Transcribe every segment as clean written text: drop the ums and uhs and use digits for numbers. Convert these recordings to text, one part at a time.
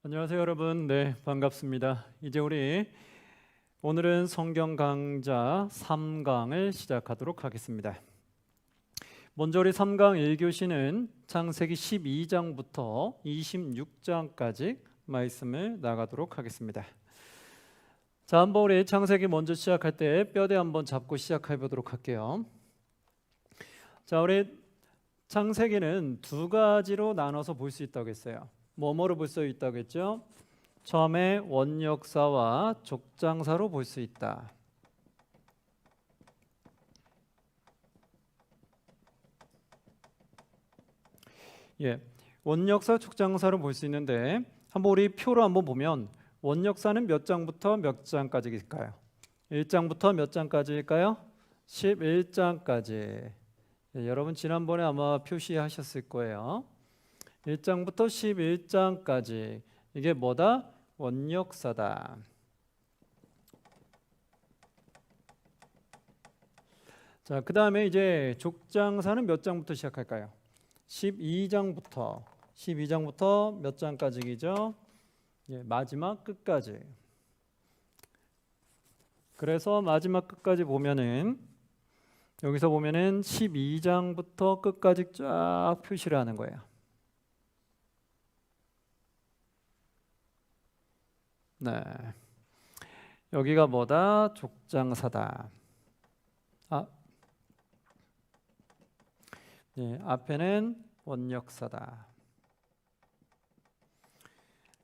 안녕하세요, 여러분. 네, 반갑습니다. 이제 우리 오늘은 성경 강좌 3강을 시작하도록 하겠습니다. 먼저 우리 3강 1교시는 창세기 12장부터 26장까지 말씀을 나가도록 하겠습니다. 자, 한번 우리 창세기 먼저 시작할 때 뼈대 한번 잡고 시작해 보도록 할게요. 자, 우리 창세기는 두 가지로 나눠서 볼 수 있다고 했어요. 뭐뭐로 볼 수 있다고 했죠? 처음에 원역사와 족장사로 볼 수 있다. 원역사, 족장사로 볼 수 있는데 한번 우리 표로 한번 보면 원역사는 몇 장부터 몇 장까지일까요? 1장부터 몇 장까지일까요? 11장까지. 여러분 지난번에 아마 표시하셨을 거예요. 1장부터 11장까지. 이게 뭐다? 원역사다. 자, 그 다음에 이제 족장사는 몇 장부터 시작할까요? 12장부터 몇 장까지이죠? 마지막 끝까지. 그래서 마지막 끝까지 보면은 여기서 보면은 12장부터 끝까지 쫙 표시를 하는 거예요. 네, 여기가 뭐다? 족장사다. 앞에는 원역사다.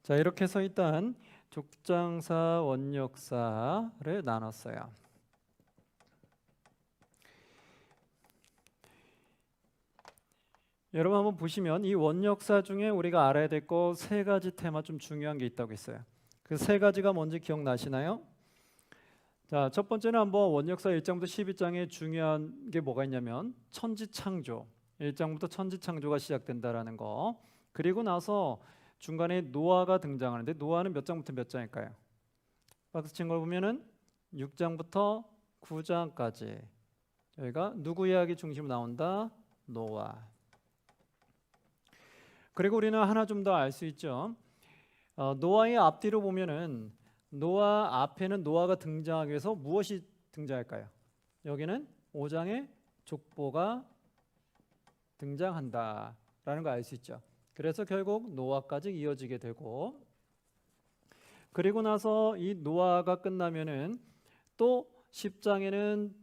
자, 이렇게 해서 일단 족장사, 원역사를 나눴어요. 여러분 한번 보시면 이 원역사 중에 우리가 알아야 될 거 세 가지 테마 좀 중요한 게 있다고 했어요. 그 세 가지가 뭔지 기억나시나요? 자, 첫 번째는 한번 원역사 1장부터 12장에 중요한 게 뭐가 있냐면 천지창조. 1장부터 천지창조가 시작된다라는 거. 그리고 나서 중간에 노아가 등장하는데 노아는 몇 장부터 몇 장일까요? 박스 친 걸 보면은 6장부터 9장까지. 여기가 누구 이야기 중심으로 나온다? 노아. 그리고 우리는 하나 좀 더 알 수 있죠. 노아의 앞뒤로 보면은 노아 앞에는 노아가 등장하기 위해서 무엇이 등장할까요? 여기는 5장의 족보가 등장한다라는 거 알 수 있죠. 그래서 결국 노아까지 이어지게 되고, 그리고 나서 이 노아가 끝나면은 또 10장에는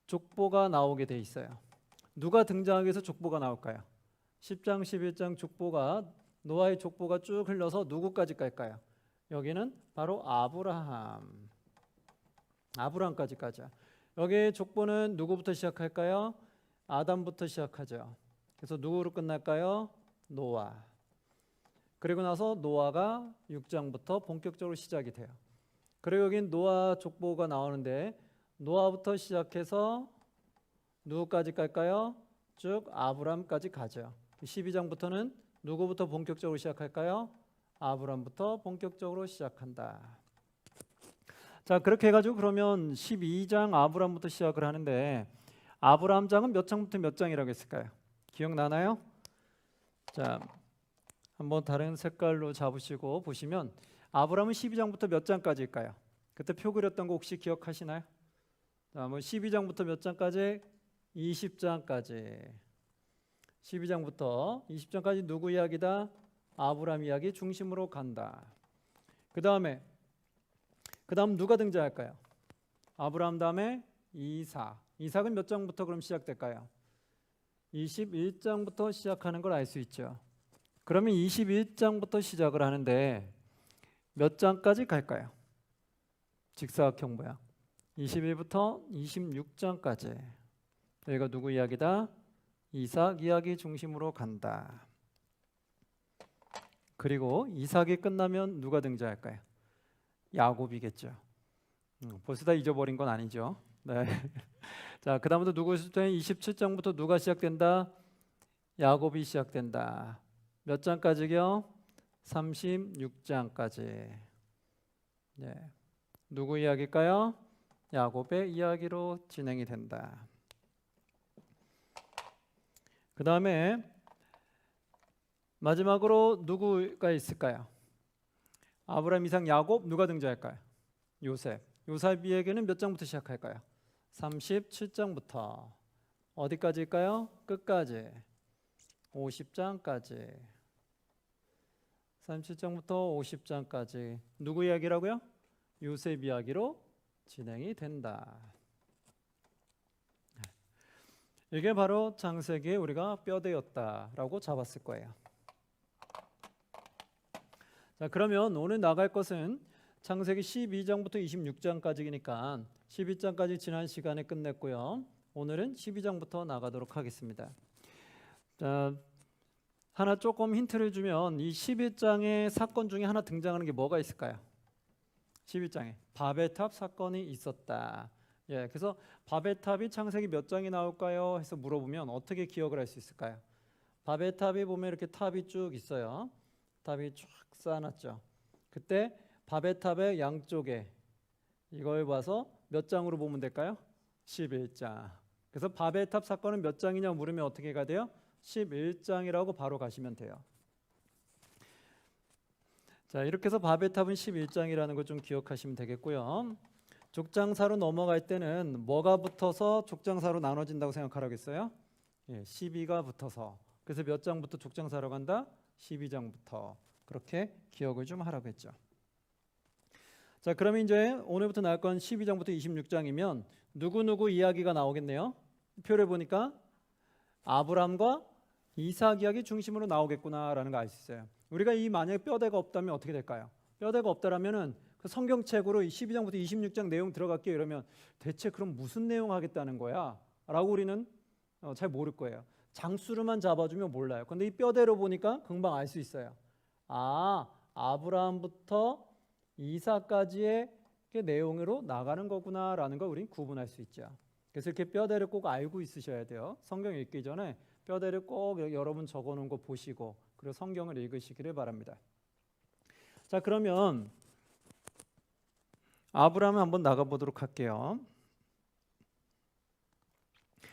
족보가 나오게 돼 있어요. 누가 등장하기 위해서 족보가 나올까요? 10장, 11장 족보가 노아의 족보가 쭉 흘러서 누구까지 갈까요? 여기는 바로 아브라함까지 가죠. 여기의 족보는 누구부터 시작할까요? 아담부터 시작하죠. 그래서 누구로 끝날까요? 노아. 그리고 나서 노아가 6장부터 본격적으로 시작이 돼요. 그리고 여긴 노아 족보가 나오는데 노아부터 시작해서 누구까지 갈까요? 쭉 아브람까지 가죠. 12장부터는 누구부터 본격적으로 시작할까요? 아브람부터 본격적으로 시작한다. 자, 그렇게 해가지고 그러면 12장 아브람부터 시작을 하는데 아브람장은 몇 장부터 몇 장이라고 했을까요? 기억나나요? 자, 한번 다른 색깔로 잡으시고 보시면 아브람은 12장부터 몇 장까지일까요? 그때 표 그렸던 거 혹시 기억하시나요? 자, 뭐 12장부터 몇 장까지? 20장까지. 12장부터 20장까지 누구 이야기다? 아브람 이야기 중심으로 간다. 그 다음 누가 등장할까요? 아브람 다음에 이삭은 몇 장부터 그럼 시작될까요? 21장부터 시작하는 걸 알 수 있죠. 그러면 21장부터 시작을 하는데 몇 장까지 갈까요? 직사각형 모양. 21부터 26장까지. 여기가 누구 이야기다? 이삭 이야기 중심으로 간다. 그리고 이삭이 끝나면 누가 등장할까요? 야곱이겠죠. 벌써 다 잊어버린 건 아니죠. 네. 자, 그 다음부터 누구 27장부터 누가 시작된다? 야곱이 시작된다. 몇 장까지요? 36장까지. 네. 누구 이야기일까요? 야곱의 이야기로 진행이 된다. 그 다음에 마지막으로 누구가 있을까요? 아브라함, 이삭, 야곱 누가 등장할까요? 요셉. 요셉에게는 몇 장부터 시작할까요? 37장부터 어디까지일까요? 끝까지 50장까지 37장부터 50장까지 누구 이야기라고요? 요셉 이야기로 진행이 된다. 이게 바로 창세기에 우리가 뼈대였다라고 잡았을 거예요. 자, 그러면 오늘 나갈 것은 창세기 12장부터 26장까지니까 12장까지 지난 시간에 끝냈고요. 오늘은 12장부터 나가도록 하겠습니다. 자, 하나 조금 힌트를 주면 이 11장의 사건 중에 하나 등장하는 게 뭐가 있을까요? 11장에 바벨탑 사건이 있었다. 예, 그래서 바벨탑이 창세기 몇 장이 나올까요? 해서 물어보면 어떻게 기억을 할 수 있을까요? 바벨탑이 보면 이렇게 탑이 쭉 있어요. 탑이 쭉 쌓아놨죠. 그때 바벨탑의 양쪽에 이걸 봐서 몇 장으로 보면 될까요? 11장. 그래서 바벨탑 사건은 몇 장이냐 물으면 어떻게 가야 돼요? 11장이라고 바로 가시면 돼요. 자, 이렇게 해서 바벨탑은 11장이라는 걸 좀 기억하시면 되겠고요. 족장사로 넘어갈 때는 뭐가 붙어서 족장사로 나눠진다고 생각하라고 했어요? 예, 12가 붙어서. 그래서 몇 장부터 족장사로 간다? 12장부터. 그렇게 기억을 좀 하라고 했죠. 자, 그러면 이제 오늘부터 나올 건 12장부터 26장이면 누구누구 이야기가 나오겠네요. 표를 보니까 아브람과 이삭 이야기 중심으로 나오겠구나라는 거 알 수 있어요. 우리가 이 만약에 뼈대가 없다면 어떻게 될까요? 뼈대가 없다라면은 그 성경책으로 12장부터 26장 내용 들어갈게요 이러면 대체 그럼 무슨 내용 하겠다는 거야? 라고 우리는 잘 모를 거예요. 장수로만 잡아주면 몰라요. 근데 이 뼈대로 보니까 금방 알 수 있어요. 아, 아브라함부터 이삭까지의 내용으로 나가는 거구나라는 걸 우리는 구분할 수 있죠. 그래서 이렇게 뼈대를 꼭 알고 있으셔야 돼요. 성경 읽기 전에 뼈대를 꼭 여러분 적어놓은 거 보시고 그리고 성경을 읽으시기를 바랍니다. 자, 그러면 아브라함을 한번 나가보도록 할게요.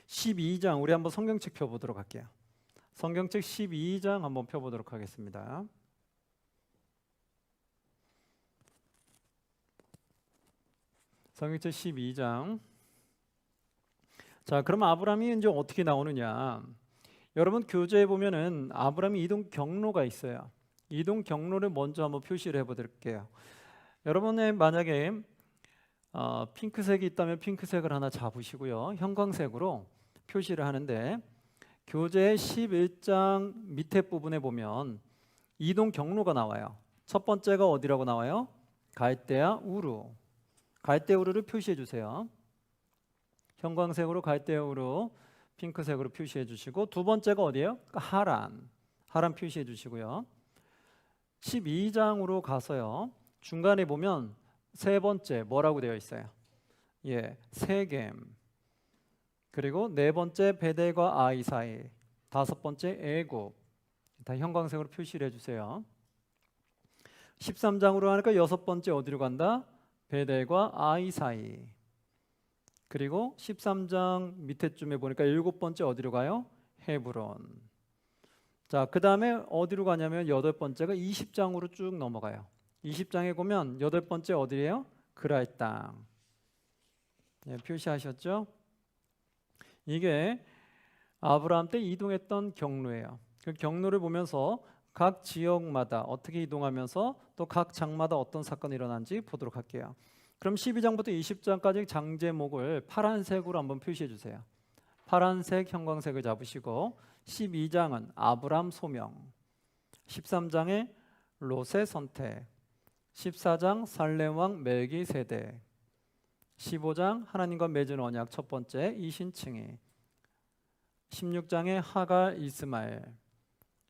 12장 우리 한번 성경책 펴보도록 할게요. 성경책 12장 한번 펴보도록 하겠습니다. 성경책 12장. 자, 그럼 아브라함이 이제 어떻게 나오느냐? 여러분 교재에 보면은 아브라함이 이동 경로가 있어요. 이동 경로를 먼저 한번 표시를 해보도록해요. 여러분의 만약에 핑크색이 있다면 핑크색을 하나 잡으시고요. 형광색으로 표시를 하는데 교재 11장 밑에 부분에 보면 이동 경로가 나와요. 첫 번째가 어디라고 나와요? 갈대아 우르. 갈대아 우르를 표시해 주세요. 형광색으로 갈대아 우르, 핑크색으로 표시해 주시고 두 번째가 어디예요? 하란. 하란 표시해 주시고요. 12장으로 가서요. 중간에 보면 세 번째 뭐라고 되어 있어요? 예, 세겜. 그리고 네 번째 베델과 아이 사이. 다섯 번째 애굽. 다 형광색으로 표시를 해주세요. 13장으로 하니까 여섯 번째 어디로 간다? 베델과 아이 사이. 그리고 13장 밑에쯤에 보니까 일곱 번째 어디로 가요? 헤브론. 자, 그 다음에 어디로 가냐면 여덟 번째가 20장으로 쭉 넘어가요. 20장에 보면 여덟 번째 어디예요? 그랄 땅. 예, 표시하셨죠? 이게 아브라함 때 이동했던 경로예요. 그 경로를 보면서 각 지역마다 어떻게 이동하면서 또 각 장마다 어떤 사건이 일어난지 보도록 할게요. 그럼 12장부터 20장까지 장 제목을 파란색으로 한번 표시해 주세요. 파란색, 형광색을 잡으시고 12장은 아브람 소명, 13장에 롯의 선택, 14장 살렘 왕 멜기세덱, 15장 하나님과 맺은 언약 첫 번째 이신칭이, 16장에 하갈 이스마엘,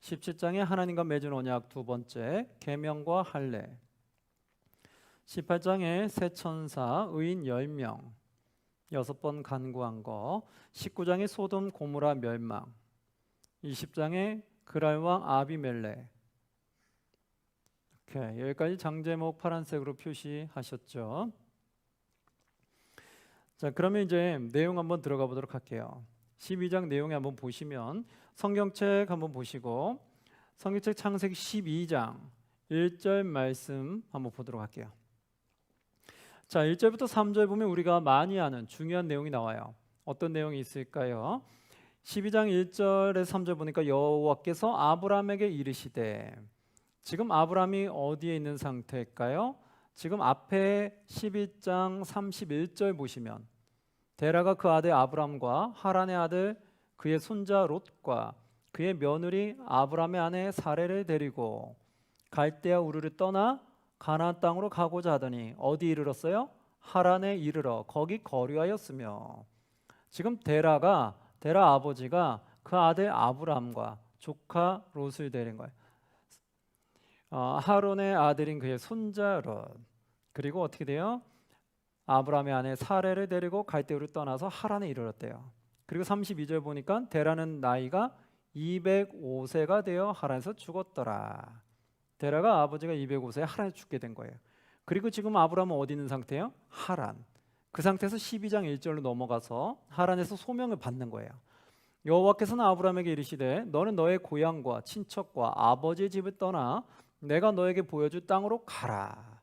17장에 하나님과 맺은 언약 두 번째 계명과 할례, 18장에 새 천사 의인 10명 6번 간구한 거, 19장에 소돔 고모라 멸망, 20장에 그랄 왕 아비멜렉. 오케이, 여기까지 장제목 파란색으로 표시하셨죠? 자, 그러면 이제 내용 한번 들어가 보도록 할게요. 12장 내용에 한번 보시면 성경책 한번 보시고 성경책 창세기 12장 1절 말씀 한번 보도록 할게요. 자, 1절부터 3절 보면 우리가 많이 아는 중요한 내용이 나와요. 어떤 내용이 있을까요? 12장 1절에서 3절 보니까 여호와께서 아브라함에게 이르시되, 지금 아브라함이 어디에 있는 상태일까요? 지금 앞에 12장 31절 보시면 데라가 그 아들 아브람과 하란의 아들 그의 손자 롯과 그의 며느리 아브람의 아내 사레를 데리고 갈대아 우르를 떠나 가나안 땅으로 가고자 하더니 어디 이르렀어요? 하란에 이르러 거기 거류하였으며, 지금 데라 아버지가 그 아들 아브람과 조카 롯을 데린 거예요. 하론의 아들인 그의 손자 롯, 그리고 어떻게 돼요? 아브람의 아내 사레를 데리고 갈대우를 떠나서 하란에 이르렀대요. 그리고 32절 보니까 데라는 나이가 205세가 되어 하란에서 죽었더라. 데라가 아버지가 205세에 하란에 죽게 된 거예요. 그리고 지금 아브람은 어디 있는 상태예요? 하란. 그 상태에서 12장 1절로 넘어가서 하란에서 소명을 받는 거예요. 여호와께서는 아브람에게 이르시되 너는 너의 고향과 친척과 아버지의 집을 떠나 내가 너에게 보여줄 땅으로 가라.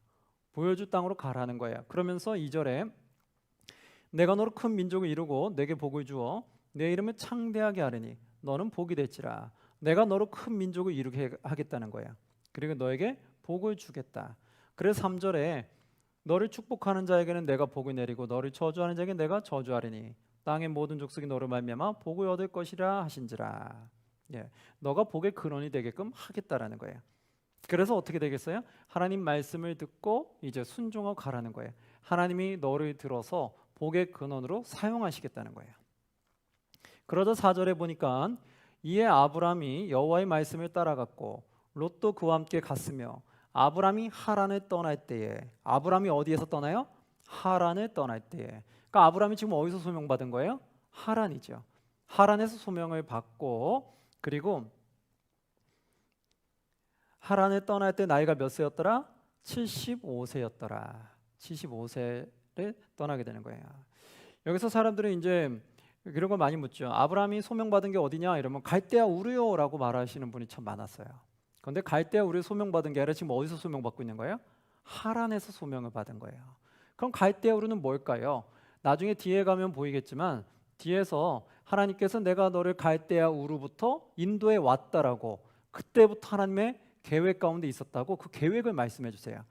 보여줄 땅으로 가라는 거예요. 그러면서 2절에 내가 너로 큰 민족을 이루고 내게 복을 주어 내 이름을 창대하게 하리니 너는 복이 될지라. 내가 너로 큰 민족을 이루게 하겠다는 거예요. 그리고 너에게 복을 주겠다. 그래서 3절에 너를 축복하는 자에게는 내가 복을 내리고 너를 저주하는 자에게 내가 저주하리니 땅의 모든 족속이 너로 말미암아 복을 얻을 것이라 하신지라. 너가 복의 근원이 되게끔 하겠다라는 거예요. 그래서 어떻게 되겠어요? 하나님 말씀을 듣고 이제 순종하고 가라는 거예요. 하나님이 너를 들어서 복의 근원으로 사용하시겠다는 거예요. 그러자 4절에 보니까 이에 아브람이 여호와의 말씀을 따라갔고 롯도 그와 함께 갔으며 아브람이 하란을 떠날 때에, 아브람이 어디에서 떠나요? 하란을 떠날 때에. 그러니까 아브람이 지금 어디서 소명받은 거예요? 하란이죠. 하란에서 소명을 받고, 그리고 하란을 떠날 때 나이가 몇 세였더라? 75세였더라. 75세를 떠나게 되는 거예요. 여기서 사람들은 이제 이런 걸 많이 묻죠. 아브라함이 소명받은 게 어디냐? 이러면 갈대아 우르요라고 말하시는 분이 참 많았어요. 그런데 갈대아 우르 소명받은 게 아니라 지금 어디서 소명받고 있는 거예요? 하란에서 소명을 받은 거예요. 그럼 갈대아 우르는 뭘까요? 나중에 뒤에 가면 보이겠지만 뒤에서 하나님께서 내가 너를 갈대아 우르부터 인도에 왔다라고, 그때부터 하나님의 계획 가운데 있었다고 그 계획을 말씀해 주세요.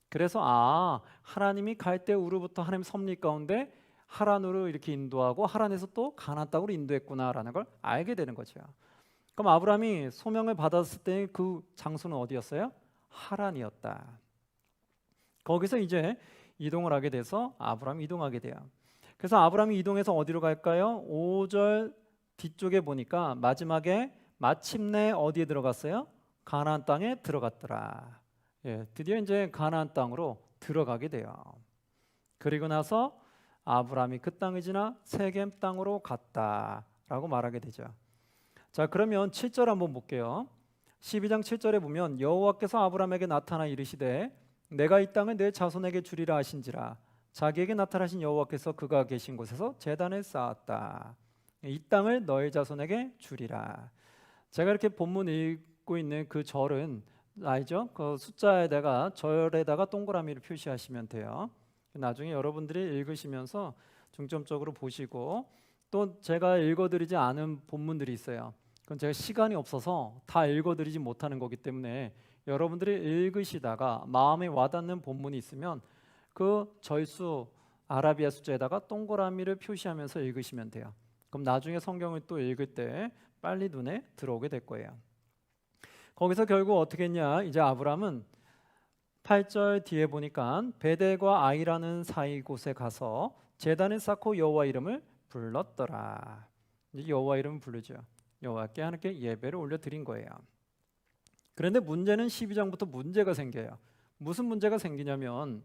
그래서 하나님이 갈대아 우르부터 하나님 섭리 가운데 하란으로 이렇게 인도하고 하란에서 또 가나안 땅으로 인도했구나라는 걸 알게 되는 거죠. 그럼 아브라함이 소명을 받았을 때 그 장소는 어디였어요? 하란이었다. 거기서 이제 이동을 하게 돼서 아브라함이 이동하게 돼요. 그래서 아브라함이 이동해서 어디로 갈까요? 5절 뒤쪽에 보니까 마지막에 마침내 어디에 들어갔어요? 가나안 땅에 들어갔더라. 드디어 이제 가나안 땅으로 들어가게 돼요. 그리고 나서 아브라함이 그 땅을 지나 세겜 땅으로 갔다라고 말하게 되죠. 자, 그러면 7절 한번 볼게요. 12장 7절에 보면 여호와께서 아브라함에게 나타나 이르시되 내가 이 땅을 내 자손에게 주리라 하신지라. 자기에게 나타나신 여호와께서 그가 계신 곳에서 제단을 쌓았다. 이 땅을 너의 자손에게 주리라. 제가 이렇게 본문 읽고 있는 그 절은 알죠? 그 숫자에다가 절에다가 동그라미를 표시하시면 돼요. 나중에 여러분들이 읽으시면서 중점적으로 보시고, 또 제가 읽어드리지 않은 본문들이 있어요. 그건 제가 시간이 없어서 다 읽어드리지 못하는 거기 때문에 여러분들이 읽으시다가 마음에 와닿는 본문이 있으면 그 절수 아라비아 숫자에다가 동그라미를 표시하면서 읽으시면 돼요. 그럼 나중에 성경을 또 읽을 때 빨리 눈에 들어오게 될 거예요. 거기서 결국 어떻게 했냐? 이제 아브람은 8절 뒤에 보니까 베델과 아이라는 사이 곳에 가서 제단을 쌓고 여호와 이름을 불렀더라. 이제 여호와 이름을 부르죠. 여호와께 하나님께 예배를 올려드린 거예요. 그런데 문제는 12장부터 문제가 생겨요. 무슨 문제가 생기냐면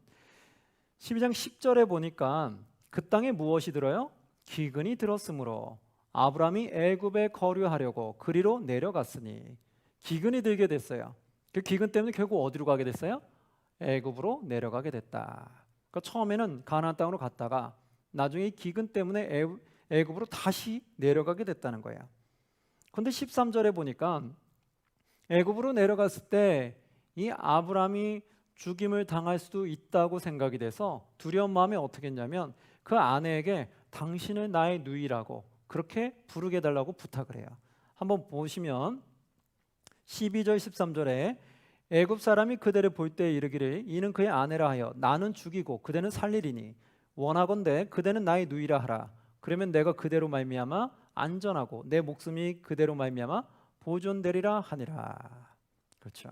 12장 10절에 보니까 그 땅에 무엇이 들어요? 기근이 들었으므로 아브람이 애굽에 거류하려고 그리로 내려갔으니, 기근이 들게 됐어요. 그 기근 때문에 결국 어디로 가게 됐어요? 애굽으로 내려가게 됐다. 그러니까 처음에는 가나안 땅으로 갔다가 나중에 기근 때문에 애굽으로 다시 내려가게 됐다는 거예요. 그런데 13절에 보니까 애굽으로 내려갔을 때 이 아브라함이 죽임을 당할 수도 있다고 생각이 돼서 두려운 마음에 어떻게 했냐면 그 아내에게 당신을 나의 누이라고 그렇게 부르게 해달라고 부탁을 해요. 한번 보시면 12절 13절에 애굽 사람이 그대를 볼 때 이르기를 이는 그의 아내라 하여 나는 죽이고 그대는 살리리니 원하건대 그대는 나의 누이라 하라. 그러면 내가 그대로 말미암아 안전하고 내 목숨이 그대로 말미암아 보존되리라 하니라. 그렇죠.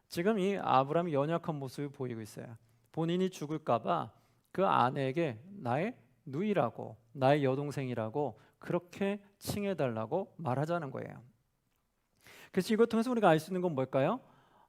지금 이 아브라함이 연약한 모습을 보이고 있어요. 본인이 죽을까봐 그 아내에게 나의 누이라고 나의 여동생이라고 그렇게 칭해달라고 말하자는 거예요. 그래서 이걸 통해서 우리가 알 수 있는 건 뭘까요?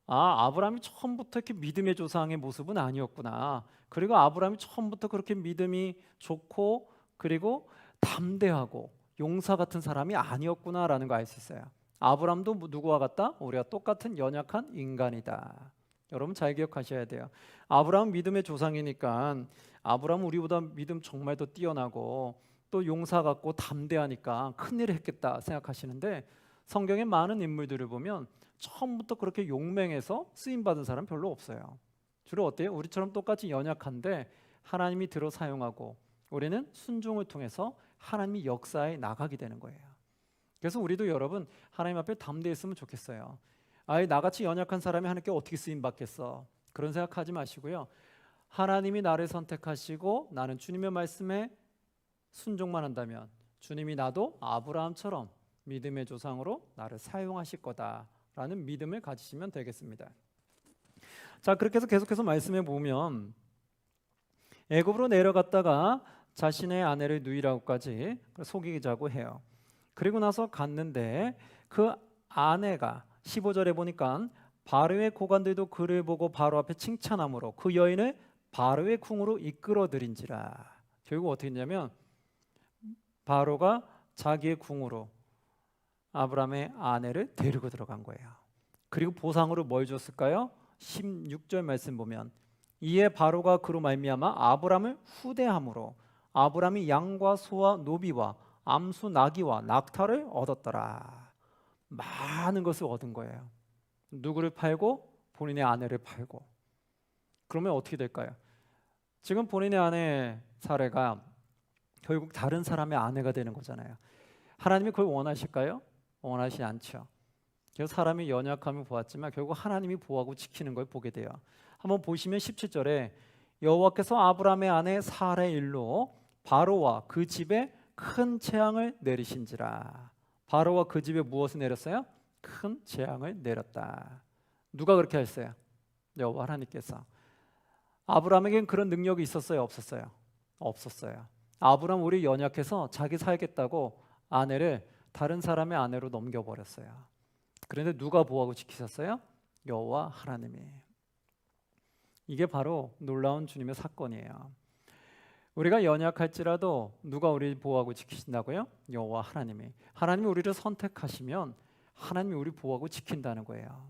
아브라함이 처음부터 이렇게 믿음의 조상의 모습은 아니었구나. 그리고 아브라함이 처음부터 그렇게 믿음이 좋고 그리고 담대하고 용사 같은 사람이 아니었구나라는 걸 알 수 있어요. 아브라함도 누구와 같다? 우리가 똑같은 연약한 인간이다. 여러분 잘 기억하셔야 돼요. 아브라함 믿음의 조상이니까 아브라함은 우리보다 믿음 정말 더 뛰어나고 또 용사 같고 담대하니까 큰일을 했겠다 생각하시는데 성경의 많은 인물들을 보면 처음부터 그렇게 용맹해서 쓰임받은 사람 별로 없어요. 주로 어때요? 우리처럼 똑같이 연약한데 하나님이 들어 사용하고 우리는 순종을 통해서 하나님이 역사에 나가게 되는 거예요. 그래서 우리도 여러분 하나님 앞에 담대했으면 좋겠어요. 나같이 연약한 사람이 하나님께 어떻게 쓰임받겠어? 그런 생각하지 마시고요. 하나님이 나를 선택하시고 나는 주님의 말씀에 순종만 한다면 주님이 나도 아브라함처럼 믿음의 조상으로 나를 사용하실 거다라는 믿음을 가지시면 되겠습니다. 자, 그렇게 해서 계속해서 말씀해 보면 애굽으로 내려갔다가 자신의 아내를 누이라고까지 속이자고 해요. 그리고 나서 갔는데 그 아내가 15절에 보니까 바로의 고관들도 그를 보고 바로 앞에 칭찬함으로 그 여인을 바로의 궁으로 이끌어들인지라. 결국 어떻게 했냐면 바로가 자기의 궁으로 아브라함의 아내를 데리고 들어간 거예요. 그리고 보상으로 뭘 줬을까요? 16절 말씀 보면 이에 바로가 그로 말미암아 아브라함을 후대함으로 아브라함이 양과 소와 노비와 암수 나귀와 낙타를 얻었더라. 많은 것을 얻은 거예요. 누구를 팔고? 본인의 아내를 팔고. 그러면 어떻게 될까요? 지금 본인의 아내 사례가 결국 다른 사람의 아내가 되는 거잖아요. 하나님이 그걸 원하실까요? 원하시지 않죠. 그래서 사람이 연약함을 보았지만 결국 하나님이 보호하고 지키는 걸 보게 돼요. 한번 보시면 17절에 여호와께서 아브라함의 아내 사라의 일로 바로와 그 집에 큰 재앙을 내리신지라. 바로와 그 집에 무엇을 내렸어요? 큰 재앙을 내렸다. 누가 그렇게 했어요? 여호와 하나님께서. 아브라함에겐 그런 능력이 있었어요? 없었어요? 없었어요. 아브라함 우리 연약해서 자기 살겠다고 아내를 다른 사람의 아내로 넘겨버렸어요. 그런데 누가 보호하고 지키셨어요? 여호와 하나님이. 이게 바로 놀라운 주님의 사건이에요. 우리가 연약할지라도 누가 우리를 보호하고 지키신다고요? 여호와 하나님이. 하나님이 우리를 선택하시면 하나님이 우리를 보호하고 지킨다는 거예요.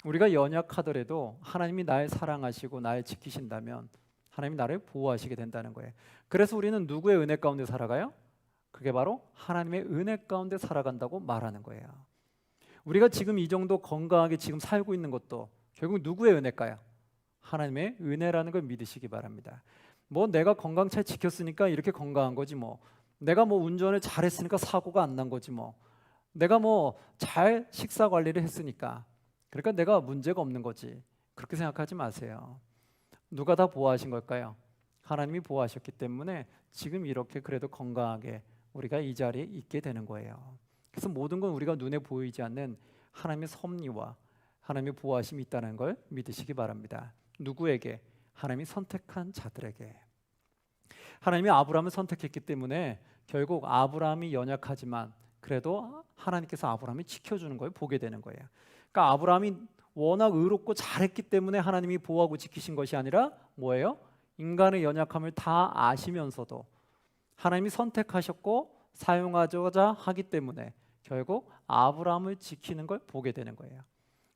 우리가 연약하더라도 하나님이 날 사랑하시고 날 지키신다면 하나님이 나를 보호하시게 된다는 거예요. 그래서 우리는 누구의 은혜 가운데 살아가요? 그게 바로 하나님의 은혜 가운데 살아간다고 말하는 거예요. 우리가 지금 이 정도 건강하게 지금 살고 있는 것도 결국 누구의 은혜일까요? 하나님의 은혜라는 걸 믿으시기 바랍니다. 뭐 내가 건강 잘 지켰으니까 이렇게 건강한 거지 뭐. 내가 뭐 운전을 잘했으니까 사고가 안 난 거지 뭐. 내가 뭐 잘 식사 관리를 했으니까 그러니까 내가 문제가 없는 거지. 그렇게 생각하지 마세요. 누가 다 보호하신 걸까요? 하나님이 보호하셨기 때문에 지금 이렇게 그래도 건강하게 우리가 이 자리에 있게 되는 거예요. 그래서 모든 건 우리가 눈에 보이지 않는 하나님의 섭리와 하나님의 보호하심이 있다는 걸 믿으시기 바랍니다. 누구에게? 하나님이 선택한 자들에게. 하나님이 아브라함을 선택했기 때문에 결국 아브라함이 연약하지만 그래도 하나님께서 아브라함이 지켜주는 걸 보게 되는 거예요. 그러니까 아브라함이 워낙 의롭고 잘했기 때문에 하나님이 보호하고 지키신 것이 아니라 뭐예요? 인간의 연약함을 다 아시면서도 하나님이 선택하셨고 사용하고자 하기 때문에 결국 아브라함을 지키는 걸 보게 되는 거예요.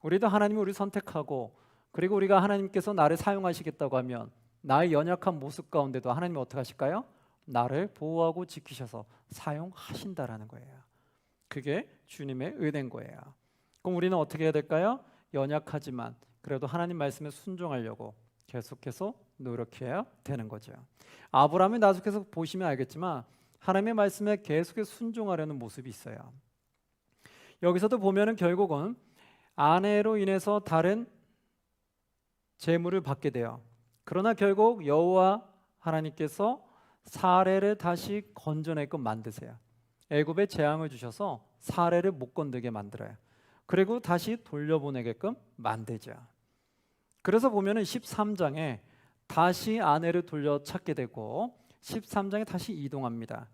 우리도 하나님이 우리를 선택하고 그리고 우리가 하나님께서 나를 사용하시겠다고 하면 나의 연약한 모습 가운데도 하나님이 어떻게 하실까요? 나를 보호하고 지키셔서 사용하신다라는 거예요. 그게 주님의 은혜인 거예요. 그럼 우리는 어떻게 해야 될까요? 연약하지만 그래도 하나님 말씀에 순종하려고 계속해서 노력해야 되는 거죠. 아브라함이 나중에서 보시면 알겠지만 하나님의 말씀에 계속해서 순종하려는 모습이 있어요. 여기서도 보면은 결국은 아내로 인해서 다른 재물을 받게 돼요. 그러나 결국 여호와 하나님께서 사례를 다시 건져내끔 만드세요. 애굽에 재앙을 주셔서 사례를 못 건드게 만들어요. 그리고 다시 돌려보내게끔 만들죠. 그래서 보면은 13장에 다시 아내를 돌려 찾게 되고 13장에 다시 이동합니다.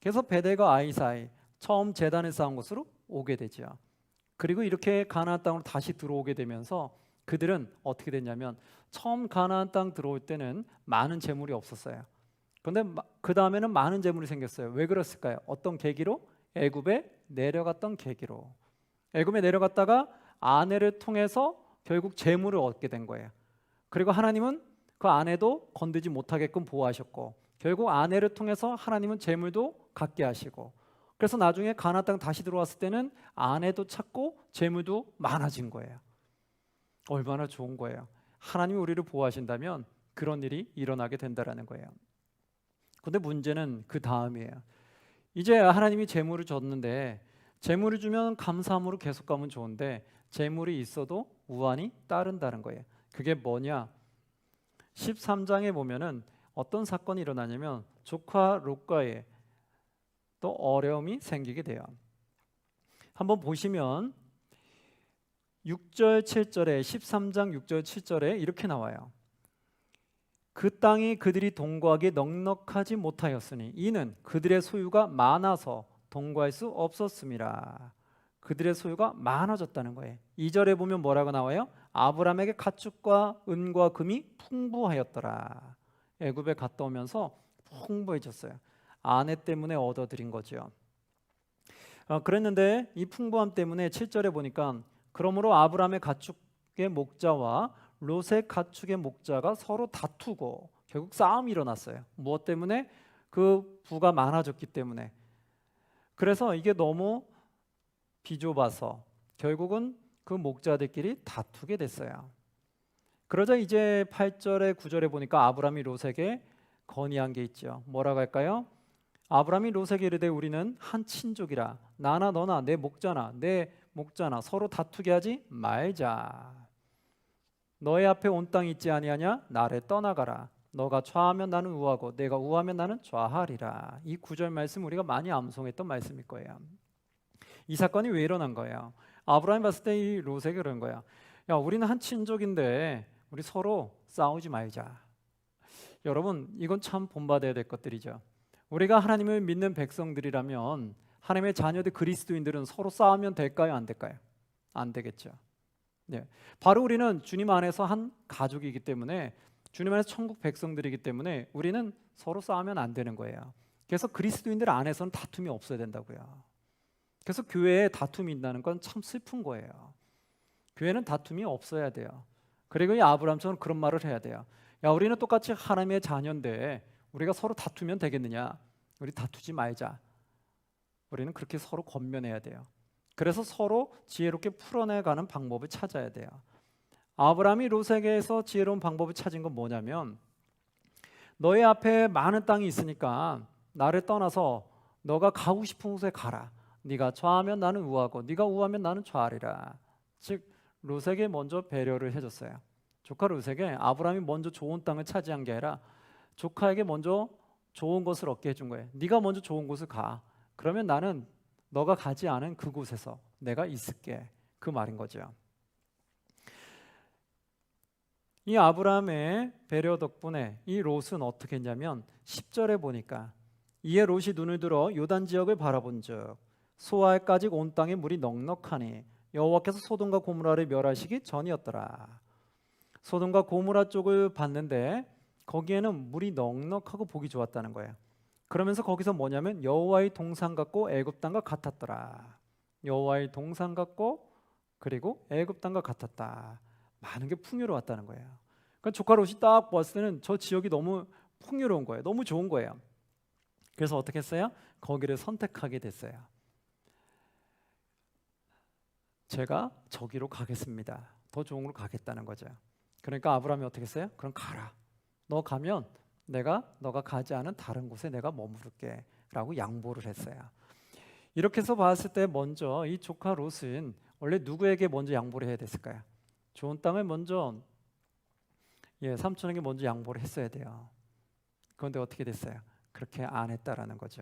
그래서 베델과 아이 사이 처음 제단을 쌓은 곳으로 오게 되죠. 그리고 이렇게 가나안 땅으로 다시 들어오게 되면서 그들은 어떻게 됐냐면 처음 가나안 땅 들어올 때는 많은 재물이 없었어요. 그런데 그 다음에는 많은 재물이 생겼어요. 왜 그랬을까요? 어떤 계기로? 애굽에 내려갔던 계기로. 애굽에 내려갔다가 아내를 통해서 결국 재물을 얻게 된 거예요. 그리고 하나님은 그 아내도 건드지 못하게끔 보호하셨고 결국 아내를 통해서 하나님은 재물도 갖게 하시고 그래서 나중에 가나안 땅 다시 들어왔을 때는 아내도 찾고 재물도 많아진 거예요. 얼마나 좋은 거예요. 하나님이 우리를 보호하신다면 그런 일이 일어나게 된다라는 거예요. 근데 문제는 그 다음이에요. 이제 하나님이 재물을 줬는데 재물을 주면 감사함으로 계속 가면 좋은데 재물이 있어도 우환이 따른다는 거예요. 그게 뭐냐? 13장에 보면은 어떤 사건이 일어나냐면 조카 롯과의 또 어려움이 생기게 돼요. 한번 보시면 6절 7절에 13장 6절 7절에 이렇게 나와요. 그 땅이 그들이 동거하기 넉넉하지 못하였으니 이는 그들의 소유가 많아서 동거할 수 없었음이라. 그들의 소유가 많아졌다는 거예요. 2절에 보면 뭐라고 나와요? 아브라함에게 가축과 은과 금이 풍부하였더라. 애굽에 갔다 오면서 풍부해졌어요. 아내 때문에 얻어들인 거죠. 그랬는데 이 풍부함 때문에 7절에 보니까 그러므로 아브라함의 가축의 목자와 롯의 가축의 목자가 서로 다투고 결국 싸움이 일어났어요. 무엇 때문에? 그 부가 많아졌기 때문에. 그래서 이게 너무 비좁아서 결국은 그 목자들끼리 다투게 됐어요. 그러자 이제 8절에 9절에 보니까 아브라함이 롯에게 건의한 게 있죠. 뭐라고 할까요? 아브라함이 롯에게 이르되 우리는 한 친족이라 나나 너나 내 목자나 서로 다투게 하지 말자. 너의 앞에 온 땅이 있지 아니하냐? 나를 떠나가라. 너가 좌하면 나는 우하고 내가 우하면 나는 좌하리라. 이 9절 말씀 우리가 많이 암송했던 말씀일 거예요. 이 사건이 왜 일어난 거예요? 아브라함이 봤을 때 이 롯에게 그런 거야. 야, 우리는 한 친족인데 우리 서로 싸우지 말자. 여러분, 이건 참 본받아야 될 것들이죠. 우리가 하나님을 믿는 백성들이라면 하나님의 자녀들 그리스도인들은 서로 싸우면 될까요? 안 될까요? 안 되겠죠. 네. 바로 우리는 주님 안에서 한 가족이기 때문에 주님 안에서 천국 백성들이기 때문에 우리는 서로 싸우면 안 되는 거예요. 그래서 그리스도인들 안에서는 다툼이 없어야 된다고요. 그래서 교회에 다툼이 있다는 건 참 슬픈 거예요. 교회는 다툼이 없어야 돼요. 그리고 이 아브라함처럼 그런 말을 해야 돼요. 야, 우리는 똑같이 하나님의 자녀인데 우리가 서로 다투면 되겠느냐? 우리 다투지 말자. 우리는 그렇게 서로 권면해야 돼요. 그래서 서로 지혜롭게 풀어내가는 방법을 찾아야 돼요. 아브라함이 롯에게서 지혜로운 방법을 찾은 건 뭐냐면 너의 앞에 많은 땅이 있으니까 나를 떠나서 너가 가고 싶은 곳에 가라. 네가 좌하면 나는 우하고 네가 우하면 나는 좌하리라. 즉 롯에게 먼저 배려를 해줬어요. 조카 롯에게 아브라함이 먼저 좋은 땅을 차지한 게 아니라 조카에게 먼저 좋은 것을 얻게 해준 거예요. 네가 먼저 좋은 곳을 가. 그러면 나는 너가 가지 않은 그곳에서 내가 있을게. 그 말인 거죠. 이 아브라함의 배려 덕분에 이 롯은 어떻게 했냐면 10절에 보니까 이에 롯이 눈을 들어 요단 지역을 바라본즉 소알까지 온 땅에 물이 넉넉하니 여호와께서 소돔과 고모라를 멸하시기 전이었더라. 소돔과 고모라 쪽을 봤는데 거기에는 물이 넉넉하고 보기 좋았다는 거예요. 그러면서 거기서 뭐냐면 여호와의 동산 같고 애굽 땅과 같았더라. 여호와의 동산 같고 그리고 애굽 땅과 같았다. 많은 게 풍요로웠다는 거예요. 그러니까 조카 롯이 딱 봤을 때는 저 지역이 너무 풍요로운 거예요. 너무 좋은 거예요. 그래서 어떻게 했어요? 거기를 선택하게 됐어요. 제가 저기로 가겠습니다. 더 좋은 곳으로 가겠다는 거죠. 그러니까 아브라함이 어떻게 했어요? 그럼 가라. 너 가면 내가 너가 가지 않은 다른 곳에 내가 머무를게 라고 양보를 했어요. 이렇게 해서 봤을 때 먼저 이 조카 롯은 원래 누구에게 먼저 양보를 해야 됐을까요? 좋은 땅을 먼저 삼촌에게 먼저 양보를 했어야 돼요. 그런데 어떻게 됐어요? 그렇게 안 했다라는 거죠.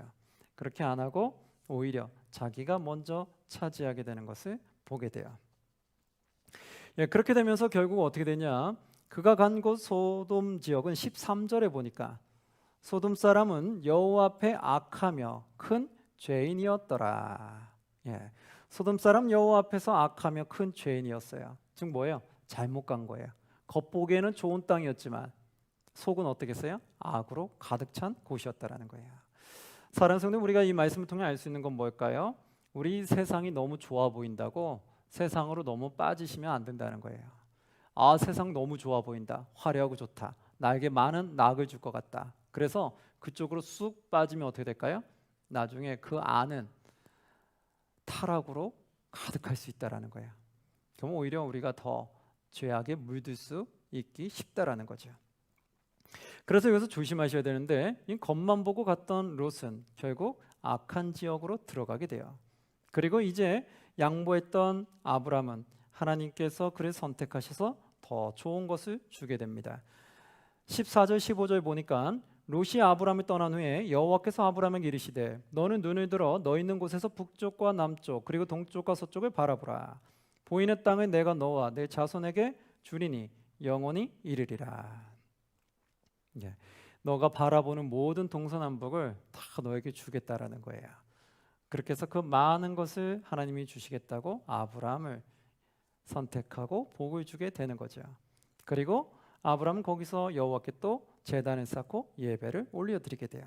그렇게 안 하고 오히려 자기가 먼저 차지하게 되는 것을 보게 돼요. 그렇게 되면서 결국 어떻게 되냐? 그가 간 곳 소돔 지역은 13절에 보니까 소돔 사람은 여호와 앞에 악하며 큰 죄인이었더라. 소돔 사람 여호와 앞에서 악하며 큰 죄인이었어요. 즉 뭐예요? 잘못 간 거예요. 겉보기에는 좋은 땅이었지만 속은 어떻겠어요? 악으로 가득 찬 곳이었다라는 거예요. 사랑하는 성도, 우리가 이 말씀을 통해 알 수 있는 건 뭘까요? 우리 세상이 너무 좋아 보인다고 세상으로 너무 빠지시면 안 된다는 거예요. 아, 세상 너무 좋아 보인다. 화려하고 좋다. 나에게 많은 낙을 줄 것 같다. 그래서 그쪽으로 쑥 빠지면 어떻게 될까요? 나중에 그 안은 타락으로 가득할 수 있다라는 거예요. 그럼 오히려 우리가 더 죄악에 물들 수 있기 쉽다라는 거죠. 그래서 여기서 조심하셔야 되는데 이 겉만 보고 갔던 롯은 결국 악한 지역으로 들어가게 돼요. 그리고 이제 양보했던 아브라함은 하나님께서 그를 선택하셔서 더 좋은 것을 주게 됩니다. 14절 15절 보니까 롯이 아브라함을 떠난 후에 여호와께서 아브라함에게 이르시되 너는 눈을 들어 너 있는 곳에서 북쪽과 남쪽 그리고 동쪽과 서쪽을 바라보라. 보이는 땅을 내가 너와 내 자손에게 주리니 영원히 이르리라. 너가 바라보는 모든 동서남북을 다 너에게 주겠다라는 거예요. 그렇게 해서 그 많은 것을 하나님이 주시겠다고 아브라함을 선택하고 복을 주게 되는 거죠. 그리고 아브라함은 거기서 여호와께 또 제단을 쌓고 예배를 올려드리게 돼요.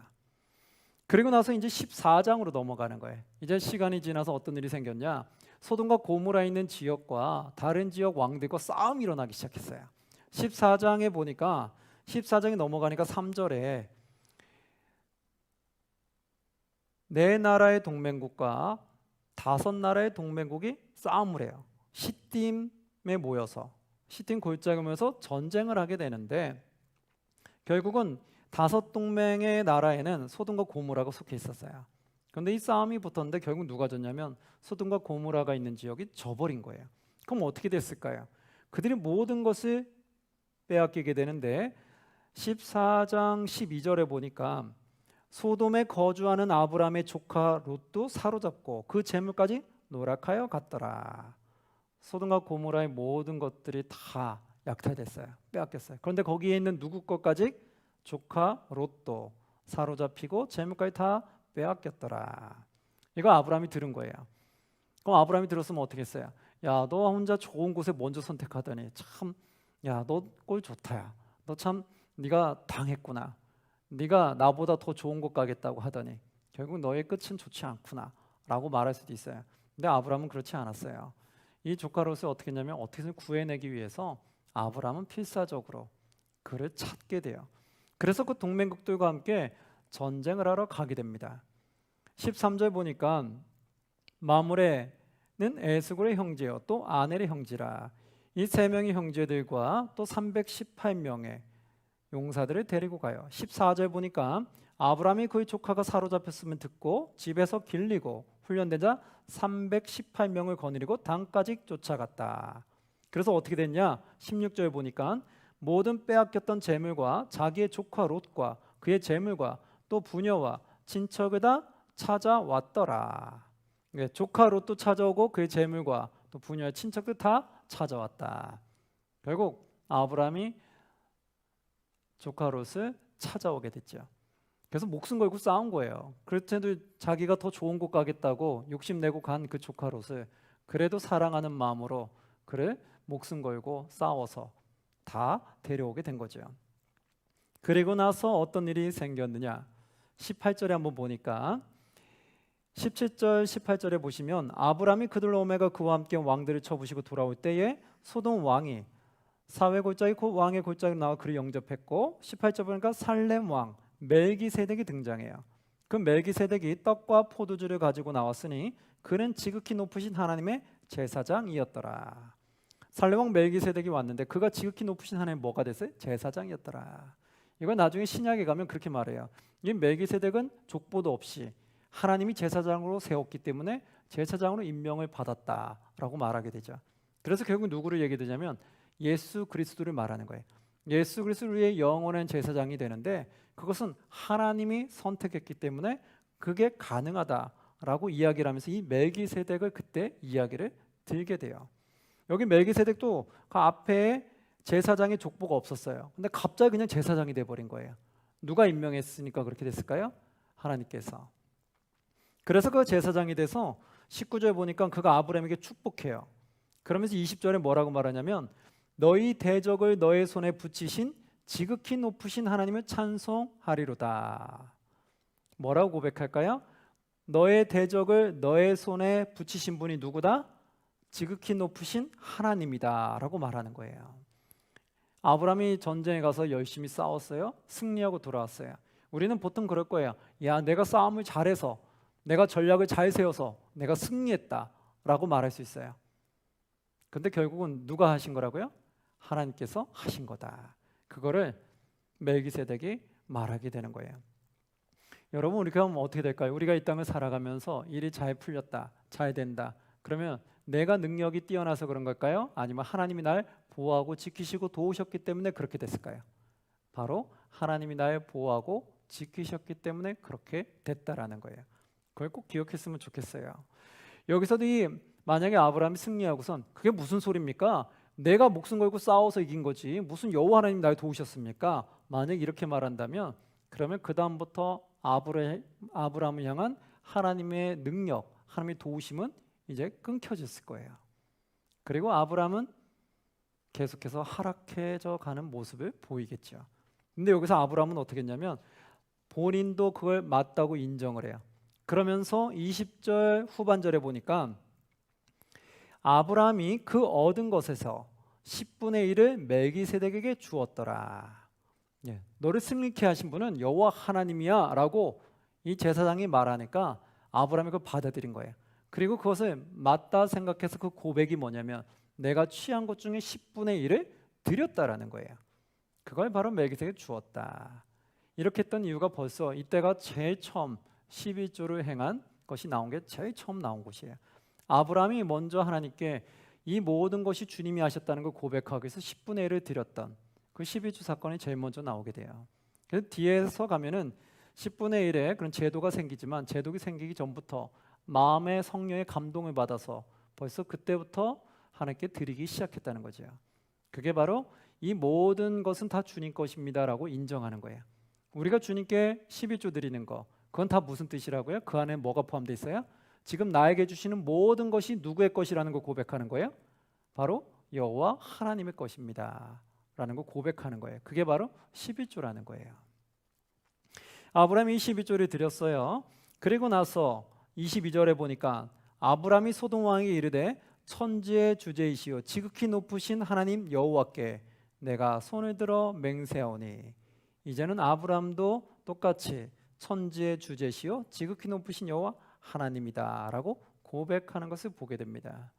그리고 나서 이제 14장으로 넘어가는 거예요. 이제 시간이 지나서 어떤 일이 생겼냐? 소돔과 고모라에 있는 지역과 다른 지역 왕들과 싸움이 일어나기 시작했어요. 14장에 보니까 14장이 넘어가니까 3절에 네 나라의 동맹국과 5나라의 동맹국이 싸움을 해요. 시딤에 모여서 시딤 골짜기에 모여서 전쟁을 하게 되는데 결국은 5동맹의 나라에는 소돔과 고모라가 속해 있었어요. 그런데 이 싸움이 붙었는데 결국 누가 졌냐면 소돔과 고모라가 있는 지역이 져버린 거예요. 그럼 어떻게 됐을까요? 그들이 모든 것을 빼앗기게 되는데 14장 12절에 보니까 소돔에 거주하는 아브라함의 조카 롯도 사로잡고 그 재물까지 노락하여 갔더라. 소돔과 고모라의 모든 것들이 다 약탈됐어요. 빼앗겼어요. 그런데 거기에 있는 누구 것까지? 조카 롯도 사로잡히고 재물까지 다 빼앗겼더라. 이거 아브라함이 들은 거예요. 그럼 아브라함이 들었으면 어떻게 했어요? 야, 너 혼자 좋은 곳에 먼저 선택하더니 참, 야, 너 꼴 좋다야. 너 참 네가 당했구나. 네가 나보다 더 좋은 곳 가겠다고 하더니 결국 너의 끝은 좋지 않구나 라고 말할 수도 있어요. 근데 아브라함은 그렇지 않았어요. 이 조카 롯을 어떻게 했냐면 어떻게든 구해내기 위해서 아브라함은 필사적으로 그를 찾게 돼요. 그래서 그 동맹국들과 함께 전쟁을 하러 가게 됩니다. 13절 보니까 마므레는 에스골의 형제요 또 아넬의 형제라. 이 세 명의 형제들과 또 318명의 용사들을 데리고 가요. 14절 보니까 아브라함이 그의 조카가 사로잡혔음을 듣고 집에서 길리고 훈련된 자 318명을 거느리고 단까지 쫓아갔다. 그래서 어떻게 됐냐? 16절 보니까 모든 빼앗겼던 재물과 자기의 조카 롯과 그의 재물과 또 부녀와 친척을 다 찾아왔더라. 조카 롯도 찾아오고 그의 재물과 또 부녀와 친척들 다 찾아왔다. 결국 아브라함이 조카 롯을 찾아오게 됐죠. 그래서 목숨 걸고 싸운 거예요. 그렇게도 자기가 더 좋은 곳 가겠다고 욕심내고 간 그 조카 롯을 그래도 사랑하는 마음으로 그를 목숨 걸고 싸워서 다 데려오게 된 거죠. 그리고 나서 어떤 일이 생겼느냐? 18절에 한번 보니까 17절 18절에 보시면 아브라함이 그들로오메가 그와 함께 왕들을 쳐부시고 돌아올 때에 소돔 왕이 사회 골짜기 곧 왕의 골짜기로 나와 그를 영접했고 18절 보니까 살렘 왕 멜기세덱이 등장해요. 그 멜기세덱이 떡과 포도주를 가지고 나왔으니 그는 지극히 높으신 하나님의 제사장이었더라. 살레왕 멜기세덱이 왔는데 그가 지극히 높으신 하나님 뭐가 됐어요? 제사장이었더라. 이건 나중에 신약에 가면 그렇게 말해요. 이 멜기세덱은 족보도 없이 하나님이 제사장으로 세웠기 때문에 제사장으로 임명을 받았다라고 말하게 되죠. 그래서 결국 누구를 얘기되냐면 예수 그리스도를 말하는 거예요. 예수 그리스도를 위해 영원한 제사장이 되는데 그것은 하나님이 선택했기 때문에 그게 가능하다라고 이야기를 하면서 이 멜기세덱을 그때 이야기를 들게 돼요. 여기 멜기세덱도 그 앞에 제사장의 족보가 없었어요. 근데 갑자기 그냥 제사장이 돼버린 거예요. 누가 임명했으니까 그렇게 됐을까요? 하나님께서. 그래서 그 제사장이 돼서 19절에 보니까 그가 아브라함에게 축복해요. 그러면서 20절에 뭐라고 말하냐면 너희 대적을 너의 손에 붙이신 지극히 높으신 하나님을 찬송하리로다. 뭐라고 고백할까요? 너의 대적을 너의 손에 붙이신 분이 누구다? 지극히 높으신 하나님이다 라고 말하는 거예요. 아브라함이 전쟁에 가서 열심히 싸웠어요. 승리하고 돌아왔어요. 우리는 보통 그럴 거예요. 야, 내가 싸움을 잘해서, 내가 전략을 잘 세워서 내가 승리했다 라고 말할 수 있어요. 근데 결국은 누가 하신 거라고요? 하나님께서 하신 거다. 그거를 멜기세덱이 말하게 되는 거예요. 여러분, 우리가 하면 어떻게 될까요? 우리가 이 땅을 살아가면서 일이 잘 풀렸다, 잘 된다. 그러면 내가 능력이 뛰어나서 그런 걸까요? 아니면 하나님이 날 보호하고 지키시고 도우셨기 때문에 그렇게 됐을까요? 바로 하나님이 날 보호하고 지키셨기 때문에 그렇게 됐다라는 거예요. 그걸 꼭 기억했으면 좋겠어요. 여기서도 만약에 아브라함이 승리하고선 그게 무슨 소리입니까? 내가 목숨 걸고 싸워서 이긴 거지 무슨 여호와 하나님 날 도우셨습니까? 만약 이렇게 말한다면 그러면 그 다음부터 아브라함을 향한 하나님의 능력, 하나님의 도우심은 이제 끊겨졌을 거예요. 그리고 아브라함은 계속해서 하락해져 가는 모습을 보이겠죠. 근데 여기서 아브라함은 어떻게 했냐면 본인도 그걸 맞다고 인정을 해요. 그러면서 20절 후반절에 보니까 아브라함이 그 얻은 것에서 10분의 1을 멜기세덱에게 주었더라. 너를 승리케 하신 분은 여호와 하나님이야 라고 이 제사장이 말하니까 아브라함이 그걸 받아들인 거예요. 그리고 그것을 맞다 생각해서 그 고백이 뭐냐면 내가 취한 것 중에 10분의 1을 드렸다라는 거예요. 그걸 바로 멜기세덱에게 주었다. 이렇게 했던 이유가 벌써 이때가 제일 처음 11조를 행한 것이 나온 게 제일 처음 나온 곳이에요. 아브라함이 먼저 하나님께 이 모든 것이 주님이 하셨다는 걸 고백하기 위해서 10분의 1을 드렸던 그 12조 사건이 제일 먼저 나오게 돼요. 그래서 뒤에서 가면은 10분의 1의 그런 제도가 생기지만 제도가 생기기 전부터 마음의 성령의 감동을 받아서 벌써 그때부터 하나님께 드리기 시작했다는 거죠. 그게 바로 이 모든 것은 다 주님 것입니다라고 인정하는 거예요. 우리가 주님께 11조 드리는 거 그건 다 무슨 뜻이라고요? 그 안에 뭐가 포함되어 있어요? 지금 나에게 주시는 모든 것이 누구의 것이라는 걸 고백하는 거예요? 바로 여호와 하나님의 것입니다 라는 걸 고백하는 거예요. 그게 바로 11조라는 거예요. 아브라함이 11조를 드렸어요. 그리고 나서 22절에 보니까 아브라함이 소돔 왕에게 이르되 천지의 주제이시오 지극히 높으신 하나님 여호와께 내가 손을 들어 맹세하오니. 이제는 아브라함도 똑같이 천지의 주제시오 지극히 높으신 여호와 하나님이다 라고 고백하는 것을 보게 됩니다.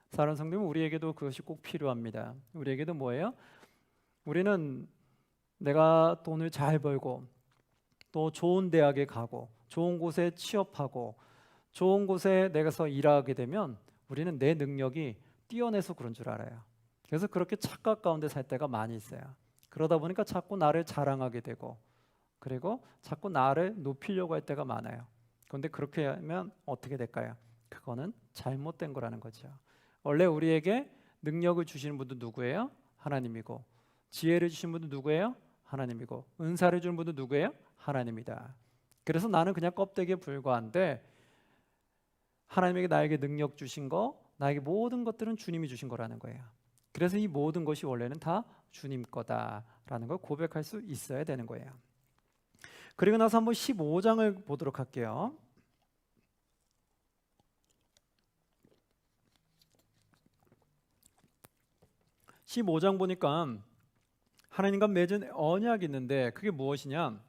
사랑하는 성도님, 우리에게도 그것이 꼭 필요합니다. 우리에게도 뭐예요? 우리는 내가 돈을 잘 벌고 또 좋은 대학에 가고 좋은 곳에 취업하고 좋은 곳에 내가서 일하게 되면 우리는 내 능력이 뛰어내서 그런 줄 알아요. 그래서 그렇게 착각 가운데 살 때가 많이 있어요. 그러다 보니까 자꾸 나를 자랑하게 되고 그리고 자꾸 나를 높이려고 할 때가 많아요. 그런데 그렇게 하면 어떻게 될까요? 그거는 잘못된 거라는 거죠. 원래 우리에게 능력을 주시는 분도 누구예요? 하나님이고, 지혜를 주시는 분도 누구예요? 하나님이고, 은사를 주는 분도 누구예요? 하나님이다. 그래서 나는 그냥 껍데기에 불과한데 하나님에게 나에게 능력 주신 거, 나에게 모든 것들은 주님이 주신 거라는 거예요. 그래서 이 모든 것이 원래는 다 주님 거다라는 걸 고백할 수 있어야 되는 거예요. 그리고 나서 한번 15장을 보도록 할게요. 15장 보니까 하나님과 맺은 언약이 있는데 그게 무엇이냐?